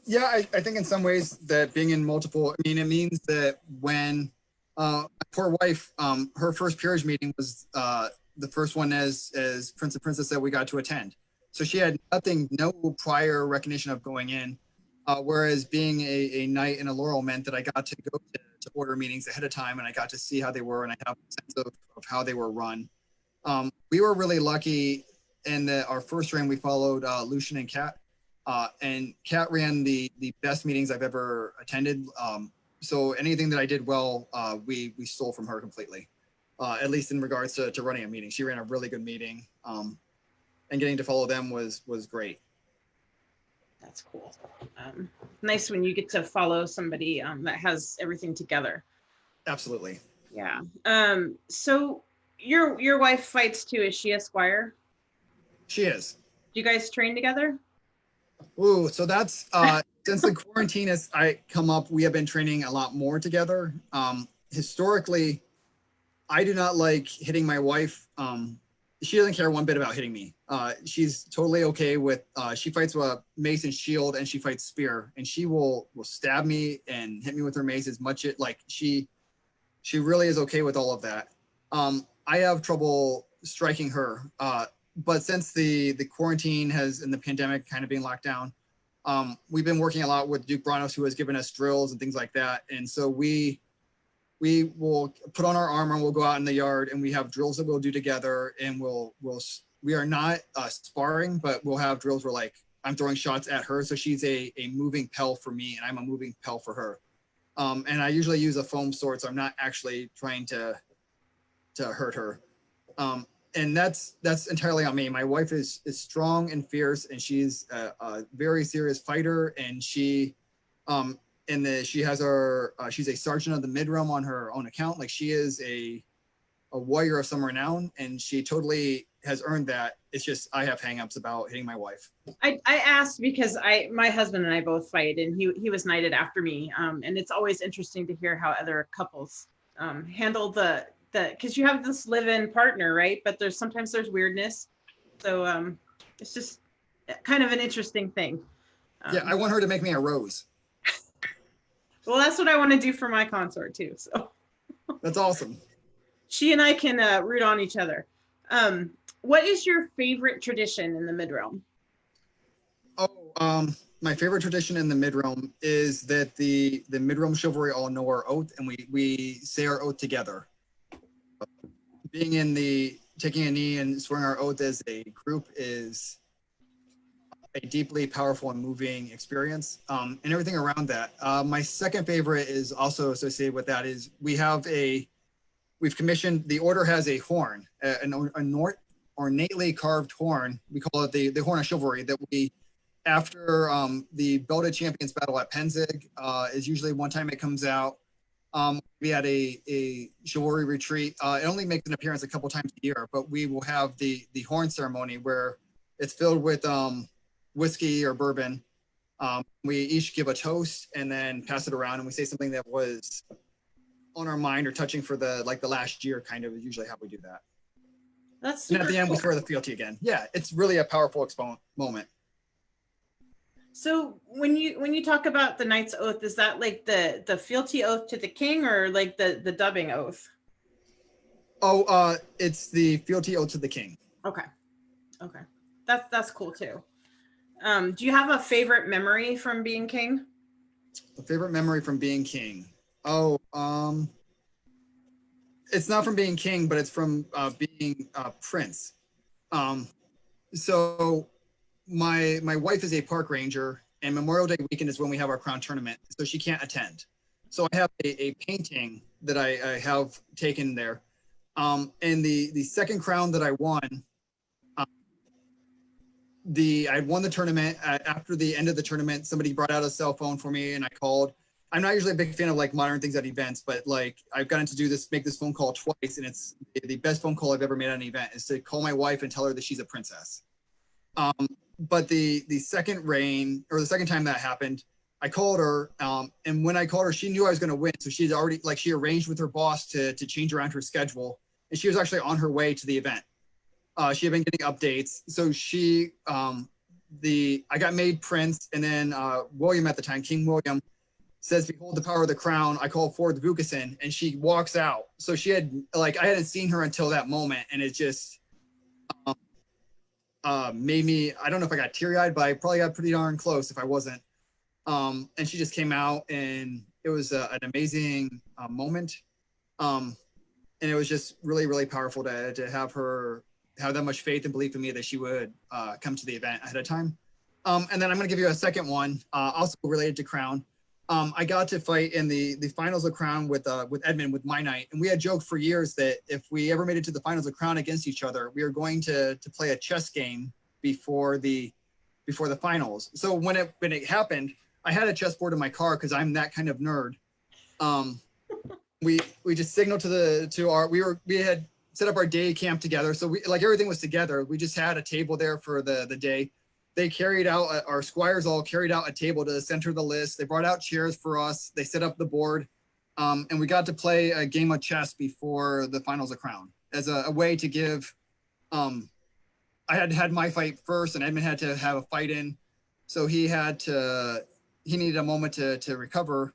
Yeah, I think in some ways that being in multiple, I mean, it means that when my poor wife, her first peerage meeting was the first one as Prince and Princess that we got to attend. So she had no prior recognition of going in, whereas being a knight and a laurel meant that I got to go to order meetings ahead of time and I got to see how they were and I have a sense of how they were run. We were really lucky in that our first reign we followed Lucian and Kat. And Kat ran the best meetings I've ever attended. So anything that I did well, we stole from her completely, at least in regards to running a meeting. She ran a really good meeting, and getting to follow them was great. That's cool. Nice when you get to follow somebody that has everything together. Absolutely. Yeah. So your wife fights too. Is she a squire? She is. Do you guys train together? Ooh, so that's since the quarantine has come up, we have been training a lot more together. Historically, I do not like hitting my wife. She doesn't care one bit about hitting me. She's totally okay with, she fights with a mace and shield and she fights spear, and she will stab me and hit me with her mace as much like she really is okay with all of that. I have trouble striking her. But since the quarantine and the pandemic kind of being locked down, we've been working a lot with Duke Branos, who has given us drills and things like that. And so we will put on our armor and we'll go out in the yard and we have drills that we'll do together. And we are not sparring, but we'll have drills where, like, I'm throwing shots at her. So she's a moving pell for me and I'm a moving pell for her. And I usually use a foam sword, so I'm not actually trying to hurt her. And that's entirely on me. My wife is strong and fierce, and she's a very serious fighter. And she has she's a sergeant of the mid-realm on her own account. Like, she is a warrior of some renown, and she totally has earned that. It's just I have hangups about hitting my wife. I asked because my husband and I both fight, and he was knighted after me. And it's always interesting to hear how other couples handle because you have this live-in partner, right? But sometimes there's weirdness. So it's just kind of an interesting thing. Yeah, I want her to make me a rose. Well, that's what I want to do for my consort too. So That's awesome. she and I can root on each other. What is your favorite tradition in the mid-realm? Oh, my favorite tradition in the mid-realm is that the mid-realm chivalry all know our oath, and we say our oath together. Being in the taking a knee and swearing our oath as a group is a deeply powerful and moving experience, and everything around that. My second favorite is also associated with that. Is we've commissioned, the order has a horn, an ornately carved horn. We call it the horn of chivalry, that we, after the belted champions battle at Penzig, is usually one time it comes out. We had a chivalry retreat. It only makes an appearance a couple times a year, but we will have the horn ceremony where it's filled with whiskey or bourbon. We each give a toast and then pass it around, and we say something that was on our mind or touching for the last year, kind of, is usually how we do that. That's super And at the end, cool. we swear the fealty again. Yeah, it's really a powerful moment. So when you talk about the knight's oath, is that like the fealty oath to the king, or like the dubbing oath? Oh, it's the fealty oath to the king. Okay. That's cool too. Do you have a favorite memory from being king? A favorite memory from being king. Oh, it's not from being king, but it's from being prince. So my wife is a park ranger, and Memorial Day weekend is when we have our crown tournament, so she can't attend. So I have a painting that I have taken there. And the second crown that I won, I won the tournament. After the end of the tournament, somebody brought out a cell phone for me, and I called. I'm not usually a big fan of like modern things at events, but like I've gotten to make this phone call twice, and it's the best phone call I've ever made at an event, is to call my wife and tell her that she's a princess. But the second reign, or the second time that happened, I called her, and when I called her, she knew I was going to win. So she'd already, like, she arranged with her boss to change around her schedule, and she was actually on her way to the event. She had been getting updates, so I got made prince, and then William at the time, King William, says, "Behold the power of the crown." I call forth Vukasin, and she walks out. So she had, like, I hadn't seen her until that moment, and it just made me, I don't know if I got teary-eyed, but I probably got pretty darn close if I wasn't. And she just came out, and it was an amazing moment. And it was just really, really powerful to have her have that much faith and belief in me that she would come to the event ahead of time. And then I'm going to give you a second one, also related to Crown. I got to fight in the finals of Crown with Edmund, with my knight, and we had joked for years that if we ever made it to the finals of Crown against each other, we were going to play a chess game before the finals. So when it happened, I had a chessboard in my car because I'm that kind of nerd. We just signaled we had set up our day camp together, so everything was together. We just had a table there for the day. They carried out, our squires all carried out a table to center the list. They brought out chairs for us. They set up the board, and we got to play a game of chess before the finals of Crown as a way to give. I had my fight first, and Edmund had to have a fight in, so he needed a moment to recover.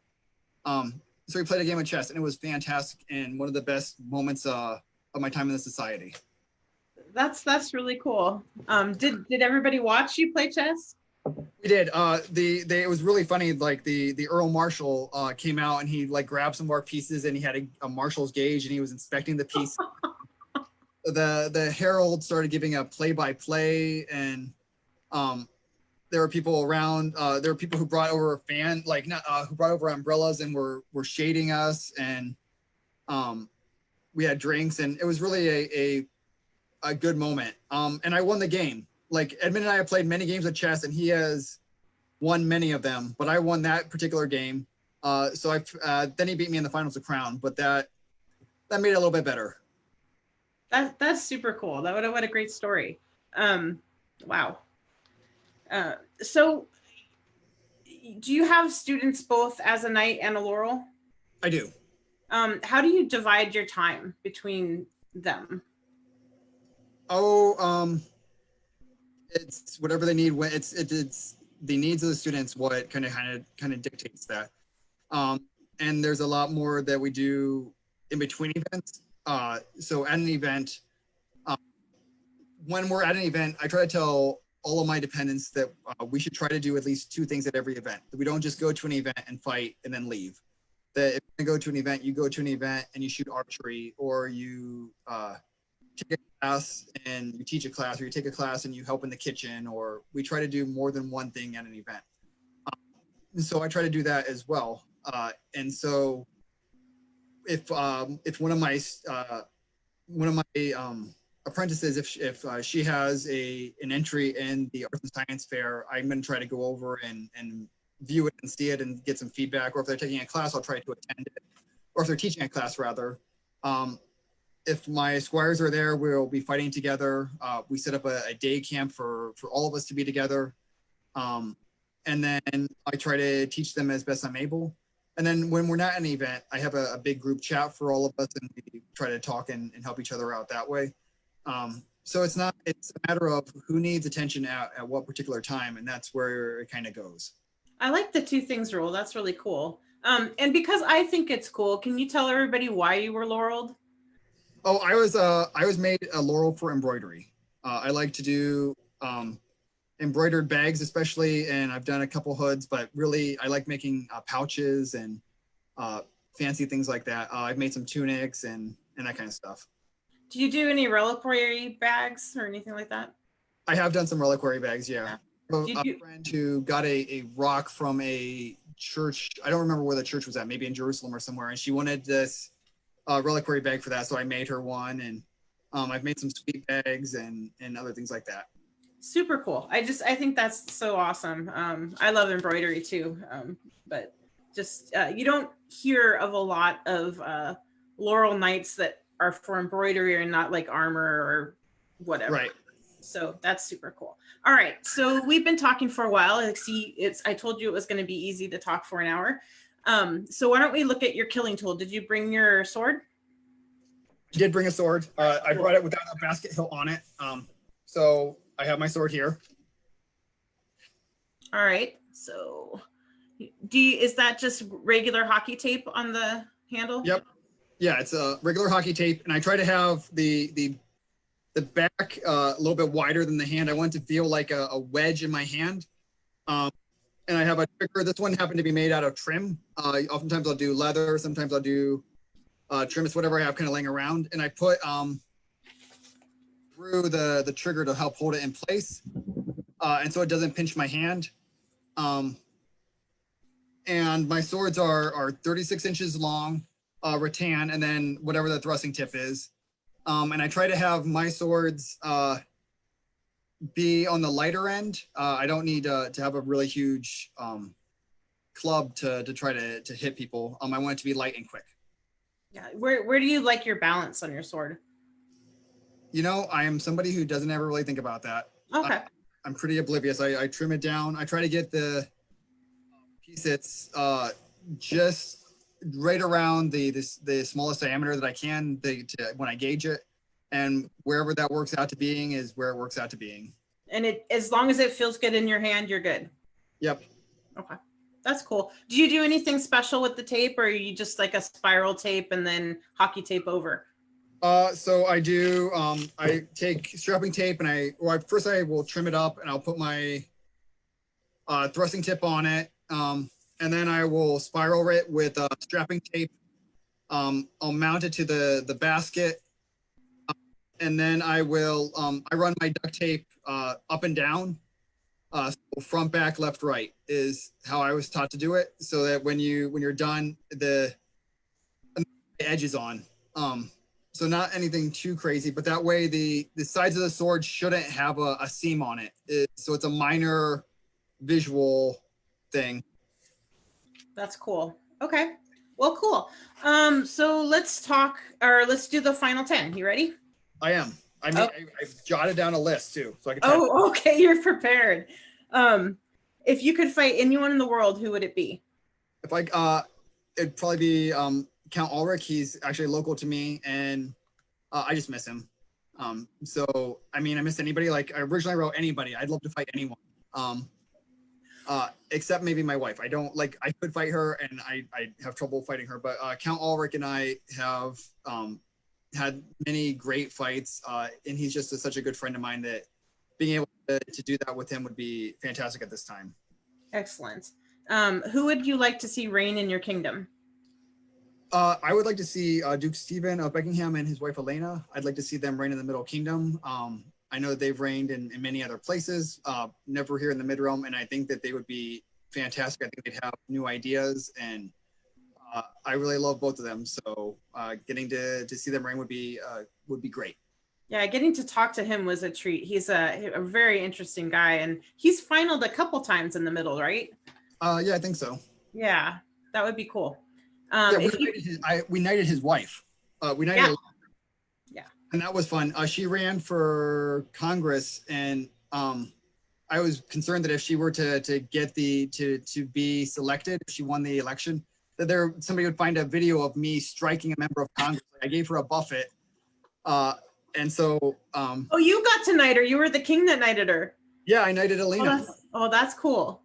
So we played a game of chess, and it was fantastic, and one of the best moments of my time in the society. That's really cool. Did everybody watch you play chess? We did. It was really funny. Like the Earl Marshal came out, and he like grabbed some of our pieces, and he had a Marshal's gauge, and he was inspecting the piece. The Herald started giving a play-by-play, and there were people around. There were people who brought over who brought over umbrellas and were shading us, and we had drinks, and it was really a good moment. And I won the game. Like, Edmund and I have played many games of chess, and he has won many of them, but I won that particular game. So then he beat me in the finals of Crown, but that made it a little bit better. That's super cool. What a great story. Wow. So do you have students both as a knight and a laurel? I do. How do you divide your time between them? Oh, it's whatever they need. It's the needs of the students what kind of dictates that. And there's a lot more that we do in between events. So at an event, when we're at an event, I try to tell all of my dependents that we should try to do at least 2 things at every event. That we don't just go to an event and fight and then leave. That if you go to an event, you go to an event and you shoot archery, or you take a class and you teach a class, or you take a class and you help in the kitchen, or we try to do more than one thing at an event. So I try to do that as well. And so if one of my apprentices, if she has an entry in the arts and science fair, I'm going to try to go over and view it and see it and get some feedback. Or if they're taking a class, I'll try to attend it. Or if they're teaching a class, rather. If my squires are there, we'll be fighting together. We set up a day camp for all of us to be together. And then I try to teach them as best I'm able. And then when we're not at an event, I have a big group chat for all of us, and we try to talk and help each other out that way. So it's a matter of who needs attention at what particular time, and that's where it kind of goes. I like the 2 things rule. That's really cool. And because I think it's cool, can you tell everybody why you were laureled? Oh, I was made a laurel for embroidery. I like to do embroidered bags, especially, and I've done a couple hoods, but really I like making pouches and fancy things like that. I've made some tunics and that kind of stuff. Do you do any reliquary bags or anything like that? I have done some reliquary bags, yeah. Yeah. A friend who got a rock from a church. I don't remember where the church was at, maybe in Jerusalem or somewhere, and she wanted this reliquary bag for that, so I made her one, and I've made some sweet bags and other things like that. Super cool. I think that's so awesome. I love embroidery too, but just you don't hear of a lot of laurel knights that are for embroidery and not like armor or whatever. Right. So that's super cool. All right. So we've been talking for a while. I told you it was going to be easy to talk for an hour. So why don't we look at your killing tool? Did you bring your sword? I did bring a sword. I brought it without a basket hilt on it. So I have my sword here. All right. So is that just regular hockey tape on the handle? Yep. Yeah, it's a regular hockey tape, and I try to have the back a little bit wider than the hand. I want it to feel like a wedge in my hand. And I have a trigger. This one happened to be made out of trim. Oftentimes I'll do leather. Sometimes I'll do trim. It's whatever I have kind of laying around. And I put through the trigger to help hold it in place. And so it doesn't pinch my hand. And my swords are 36 inches long, rattan, and then whatever the thrusting tip is. And I try to have my swords be on the lighter end. I don't need to have a really huge club to try to hit people. I want it to be light and quick. Yeah. Where do you like your balance on your sword? You know, I am somebody who doesn't ever really think about that. Okay. I'm pretty oblivious. I trim it down. I try to get the piece that's just right around the smallest diameter that I can when I gauge it, and wherever that works out to being is where it works out to being. And as long as it feels good in your hand, you're good. Yep. Okay. That's cool. Do you do anything special with the tape, or are you just like a spiral tape and then hockey tape over? So I do, I take strapping tape and first I will trim it up and I'll put my thrusting tip on it. And then I will spiral it with strapping tape. I'll mount it to the basket. And then I will, I run my duct tape up and down. So front, back, left, right is how I was taught to do it. So that when you're done, the edge is on. So not anything too crazy, but that way the sides of the sword shouldn't have a seam on it. So it's a minor visual thing. That's cool. Okay. Well, cool. So let's do the final 10. You ready? I am. I've jotted down a list too, so I can. Okay. You're prepared. If you could fight anyone in the world, who would it be? It'd probably be Count Ulrich. He's actually local to me, and I just miss him. So I mean, I miss anybody. Like I originally wrote anybody. I'd love to fight anyone. except maybe my wife. I don't like, I could fight her and I have trouble fighting her, but Count Ulrich and I have had many great fights, and he's just such a good friend of mine that being able to do that with him would be fantastic at this time. Excellent. Who would you like to see reign in your kingdom? I would like to see Duke Stephen of Buckingham and his wife Elena. I'd like to see them reign in the Middle Kingdom. I know that they've reigned in many other places, never here in the Mid-Realm, and I think that they would be fantastic. I think they'd have new ideas, and I really love both of them. So getting to see them reign would be great. Yeah, getting to talk to him was a treat. He's a very interesting guy, and he's finaled a couple times in the middle, right? Yeah, I think so. Yeah, that would be cool. Yeah, we knighted his wife. We knighted yeah. And that was fun. She ran for Congress, and I was concerned that if she were to get to be selected, if she won the election, that somebody would find a video of me striking a member of Congress. I gave her a buffet, and so. Oh, you got to knight her. You were the king that knighted her. Yeah, I knighted Elena. Oh, that's cool.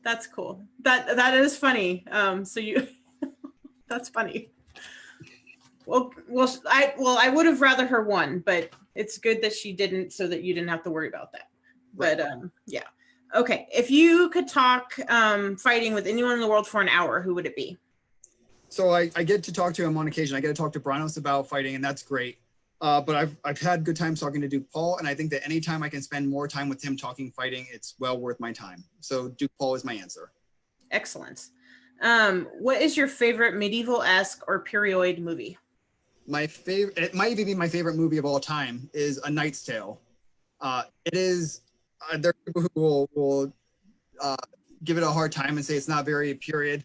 That's cool. That is funny. So you, that's funny. Well, I would have rather her won, but it's good that she didn't, so that you didn't have to worry about that. But yeah. Okay. If you could talk fighting with anyone in the world for an hour, who would it be? So I get to talk to him on occasion. I get to talk to Branos about fighting, and that's great. But I've had good times talking to Duke Paul, and I think that anytime I can spend more time with him talking fighting, it's well worth my time. So Duke Paul is my answer. Excellent. What is your favorite medieval-esque or period movie? My favorite, it might even be my favorite movie of all time, is A Knight's Tale. It is, there are people who will give it a hard time and say it's not very period.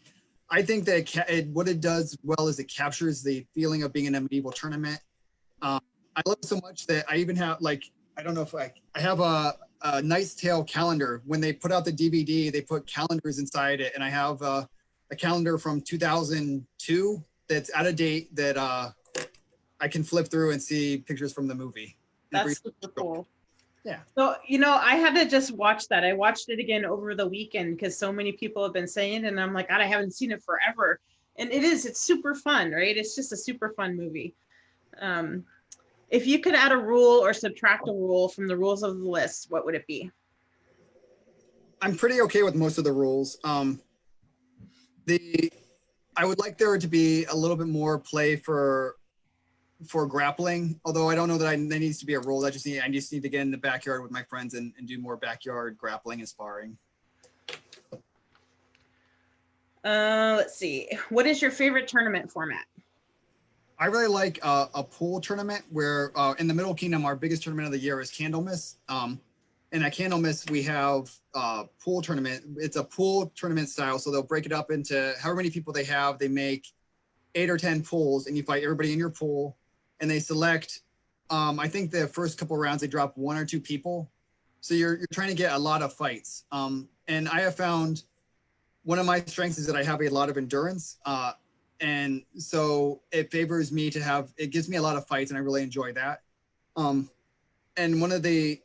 I think that what it does well is it captures the feeling of being in a medieval tournament. I love it so much that I even have, like, I don't know if I have a Knight's Tale calendar. When they put out the DVD, they put calendars inside it, and I have a calendar from 2002 that's out of date that I can flip through and see pictures from the movie. That's super cool. Yeah. So, I had to just watch that. I watched it again over the weekend because so many people have been saying it, and I'm like, God, I haven't seen it forever. And it's super fun, right? It's just a super fun movie. If you could add a rule or subtract a rule from the rules of the list, what would it be? I'm pretty okay with most of the rules. I would like there to be a little bit more play for grappling, although I don't know that there needs to be a rule. I just need to get in the backyard with my friends and do more backyard grappling and sparring. Let's see. What is your favorite tournament format? I really like a pool tournament where in the Middle Kingdom, our biggest tournament of the year is Candlemas. And at Candlemas, we have pool tournament. It's a pool tournament style. So they'll break it up into however many people they have. They make 8 or 10 pools, and you fight everybody in your pool. And they select, I think the first couple of rounds, they drop 1 or 2 people. So you're trying to get a lot of fights. And I have found one of my strengths is that I have a lot of endurance. And so it favors me it gives me a lot of fights, and I really enjoy that. And one of the,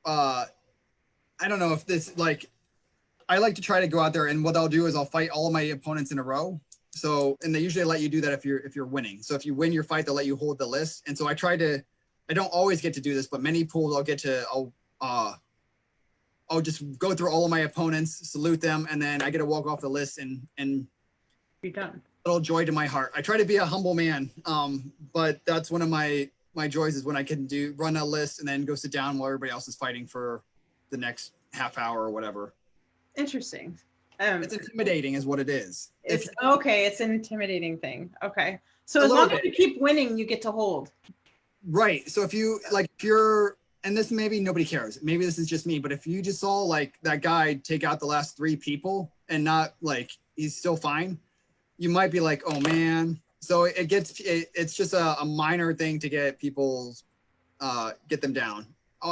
I don't know if this, like, I like to try to go out there, and what I'll do is I'll fight all of my opponents in a row. So, and they usually let you do that if you're winning. So if you win your fight, they'll let you hold the list. And so I don't always get to do this, but many pools I'll just go through all of my opponents, salute them, and then I get to walk off the list and be done. Little joy to my heart. I try to be a humble man, but that's one of my joys is when I can run a list and then go sit down while everybody else is fighting for the next half hour or whatever. Interesting. It's intimidating is what it is. It's an intimidating thing. Okay. So as long as you keep winning, you get to hold. Right. So if you're, and this maybe nobody cares. Maybe this is just me, but if you just saw like that guy take out the last 3 people and not like he's still fine, you might be like, oh man. So it's just a minor thing to get get them down.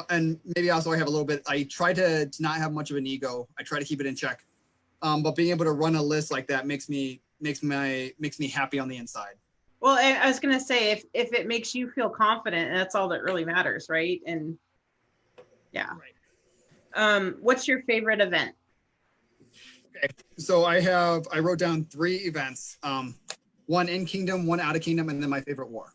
And maybe also I have a little bit, I try to not have much of an ego. I try to keep it in check. But being able to run a list like that makes me happy on the inside. Well, I was going to say, if it makes you feel confident, that's all that really matters. Right. And yeah. What's your favorite event? Okay, so I wrote down 3 events, one in kingdom, one out of kingdom, and then my favorite war.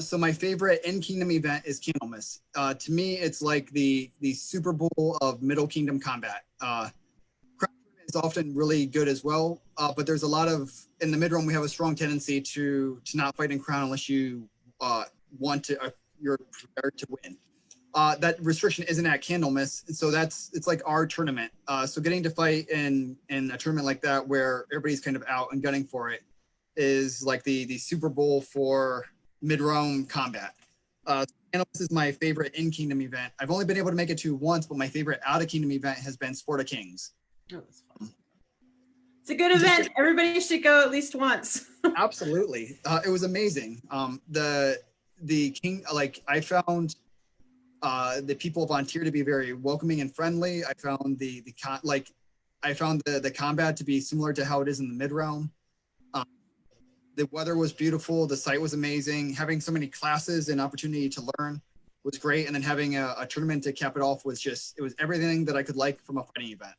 So my favorite in kingdom event is Candlemas. To me, it's like the Super Bowl of Middle Kingdom combat. Crown is often really good as well, but there's a lot of in the mid realm we have a strong tendency to not fight in Crown unless you want to you're prepared to win. That restriction isn't at Candlemas, so it's like our tournament. So getting to fight in a tournament like that where everybody's kind of out and gunning for it is like the Super Bowl for mid-realm combat. Candlemas is my favorite in-kingdom event. I've only been able to make it to once, but my favorite out-of-kingdom event has been Sport of Kings. Oh, that's fun. It's a good event. Everybody should go at least once. Absolutely. It was amazing. The king, like I found the people of Ontier to be very welcoming and friendly. I found the combat to be similar to how it is in the mid-realm. The weather was beautiful. The site was amazing. Having so many classes and opportunity to learn was great. And then having a tournament to cap it off was it was everything that I could like from a fighting event.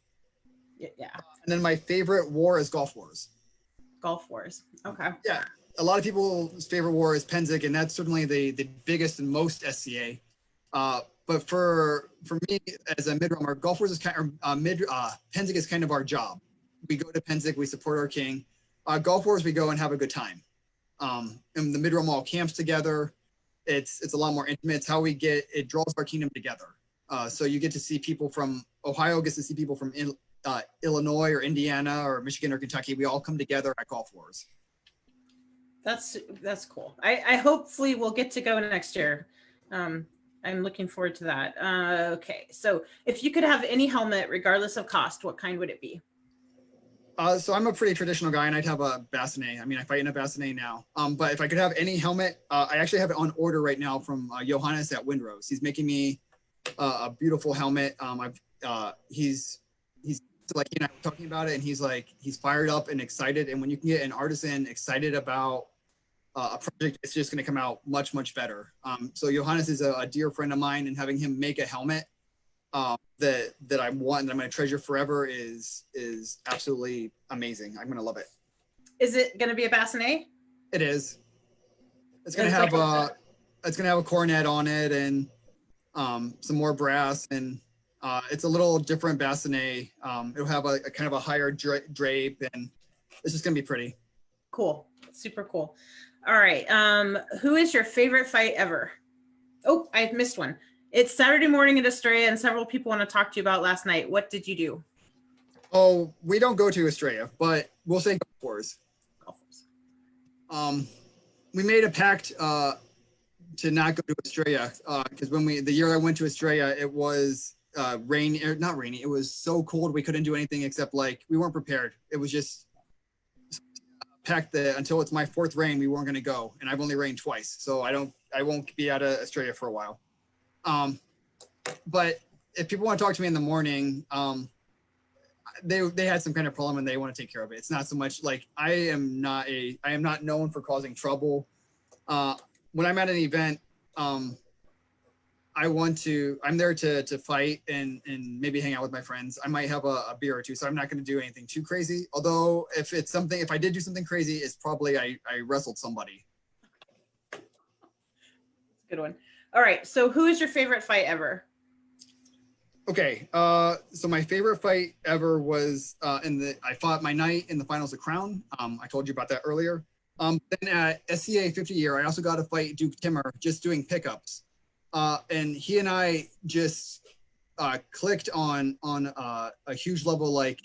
Yeah. And then my favorite war is Gulf Wars. Gulf Wars. Okay. Yeah. A lot of people's favorite war is Pennsic, and that's certainly the biggest and most SCA. But for me as a mid-realmer, Gulf Wars is kind of Pennsic is kind of our job. We go to Pennsic, we support our king. Gulf Wars, we go and have a good time. And the mid-realm all camps together. It's a lot more intimate. It's how it draws our kingdom together. So you get to see people from Ohio, gets to see people from Illinois or Indiana or Michigan or Kentucky. We all come together at Gulf Wars. That's cool. I hopefully will get to go next year. I'm looking forward to that. Okay, so if you could have any helmet, regardless of cost, what kind would it be? So I'm a pretty traditional guy, and I'd have a bassinet. I mean, I fight in a bassinet now. But if I could have any helmet, I actually have it on order right now from Johannes at Windrose. He's making me a beautiful helmet. He's like, you know, talking about it, and he's fired up and excited. And when you can get an artisan excited about a project, it's just going to come out much, much better. So Johannes is a dear friend of mine, and having him make a helmet that I want and I'm going to treasure forever is absolutely amazing. I'm going to love it. Is it going to be a bassinet? It is. It's going to have a coronet on it and some more brass, and it's a little different bassinet. It'll have a kind of a higher drape, and it's just going to be pretty. Cool. Super cool. All right. Who is your favorite fight ever? Oh, I missed one. It's Saturday morning at Estrella, and several people want to talk to you about last night. What did you do? Oh, we don't go to Estrella, but we'll say Gulf Wars. Gulf Wars. We made a pact to not go to Estrella because the year I went to Estrella, it was not rainy. It was so cold we couldn't do anything except we weren't prepared. It was just a pact that until it's my 4th reign, we weren't going to go, and I've only reigned twice, so I won't be out of Estrella for a while. But if people want to talk to me in the morning, they had some kind of problem and they want to take care of it. It's not so much like I am not known for causing trouble. When I'm at an event, I'm there to fight and maybe hang out with my friends. I might have a beer or two, so I'm not going to do anything too crazy. Although if I did do something crazy, it's probably I wrestled somebody. Good one. All right. So who is your favorite fight ever? Okay. So my favorite fight ever was I fought my knight in the finals of Crown. I told you about that earlier. Then at SCA 50 year, I also got to fight Duke Timmer just doing pickups. And he and I just clicked on a huge level. Like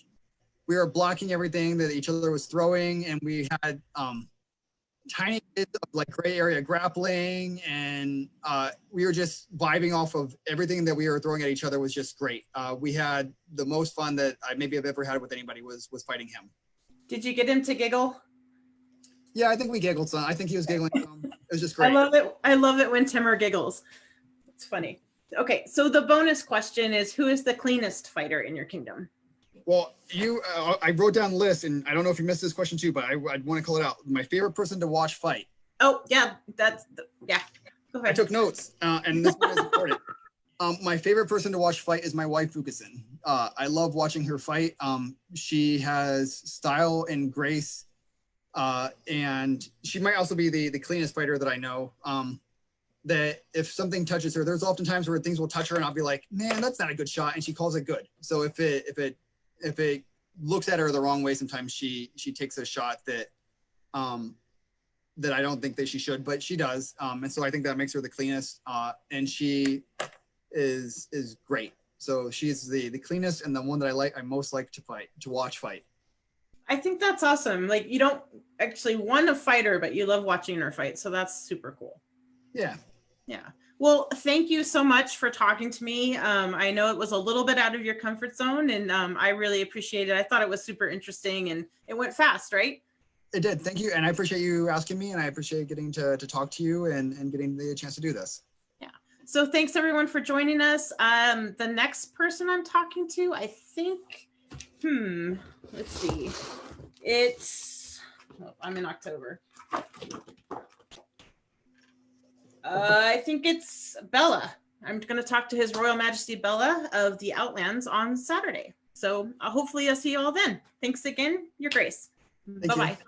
we were blocking everything that each other was throwing, and we had tiny bits of gray area grappling, and we were just vibing off of everything that we were throwing at each other. Was just great. We had the most fun that I maybe have ever had with anybody was fighting him. Did you get him to giggle? Yeah, I think we giggled some. I think he was giggling some. It was just great. I love it when Timmer giggles. It's funny. Okay, so the bonus question is, who is the cleanest fighter in your kingdom? Well, I wrote down lists, and I don't know if you missed this question too, but I want to call it out. My favorite person to watch fight. Oh, yeah, go ahead. I took notes, and this one is important. My favorite person to watch fight is my wife, Fukusin. I love watching her fight. She has style and grace, and she might also be the cleanest fighter that I know. That if something touches her, there's often times where things will touch her, and I'll be like, "Man, that's not a good shot," and she calls it good. So if it looks at her the wrong way, sometimes she takes a shot that that I don't think that she should, but she does. And so I think that makes her the cleanest. And she is great. So she's the cleanest and the one that I most like to watch fight. I think that's awesome. Like, you don't actually want a fighter, but you love watching her fight. So that's super cool. Yeah. Yeah. Well, thank you so much for talking to me. I know it was a little bit out of your comfort zone, and I really appreciate it. I thought it was super interesting, and it went fast, right? It did. Thank you. And I appreciate you asking me, and I appreciate getting to talk to you and getting the chance to do this. Yeah. So thanks everyone for joining us. The next person I'm talking to, I think, let's see. I'm in October. I think it's Bella. I'm going to talk to His Royal Majesty Bella of the Outlands on Saturday. So hopefully I'll see you all then. Thanks again, Your Grace. Bye-bye.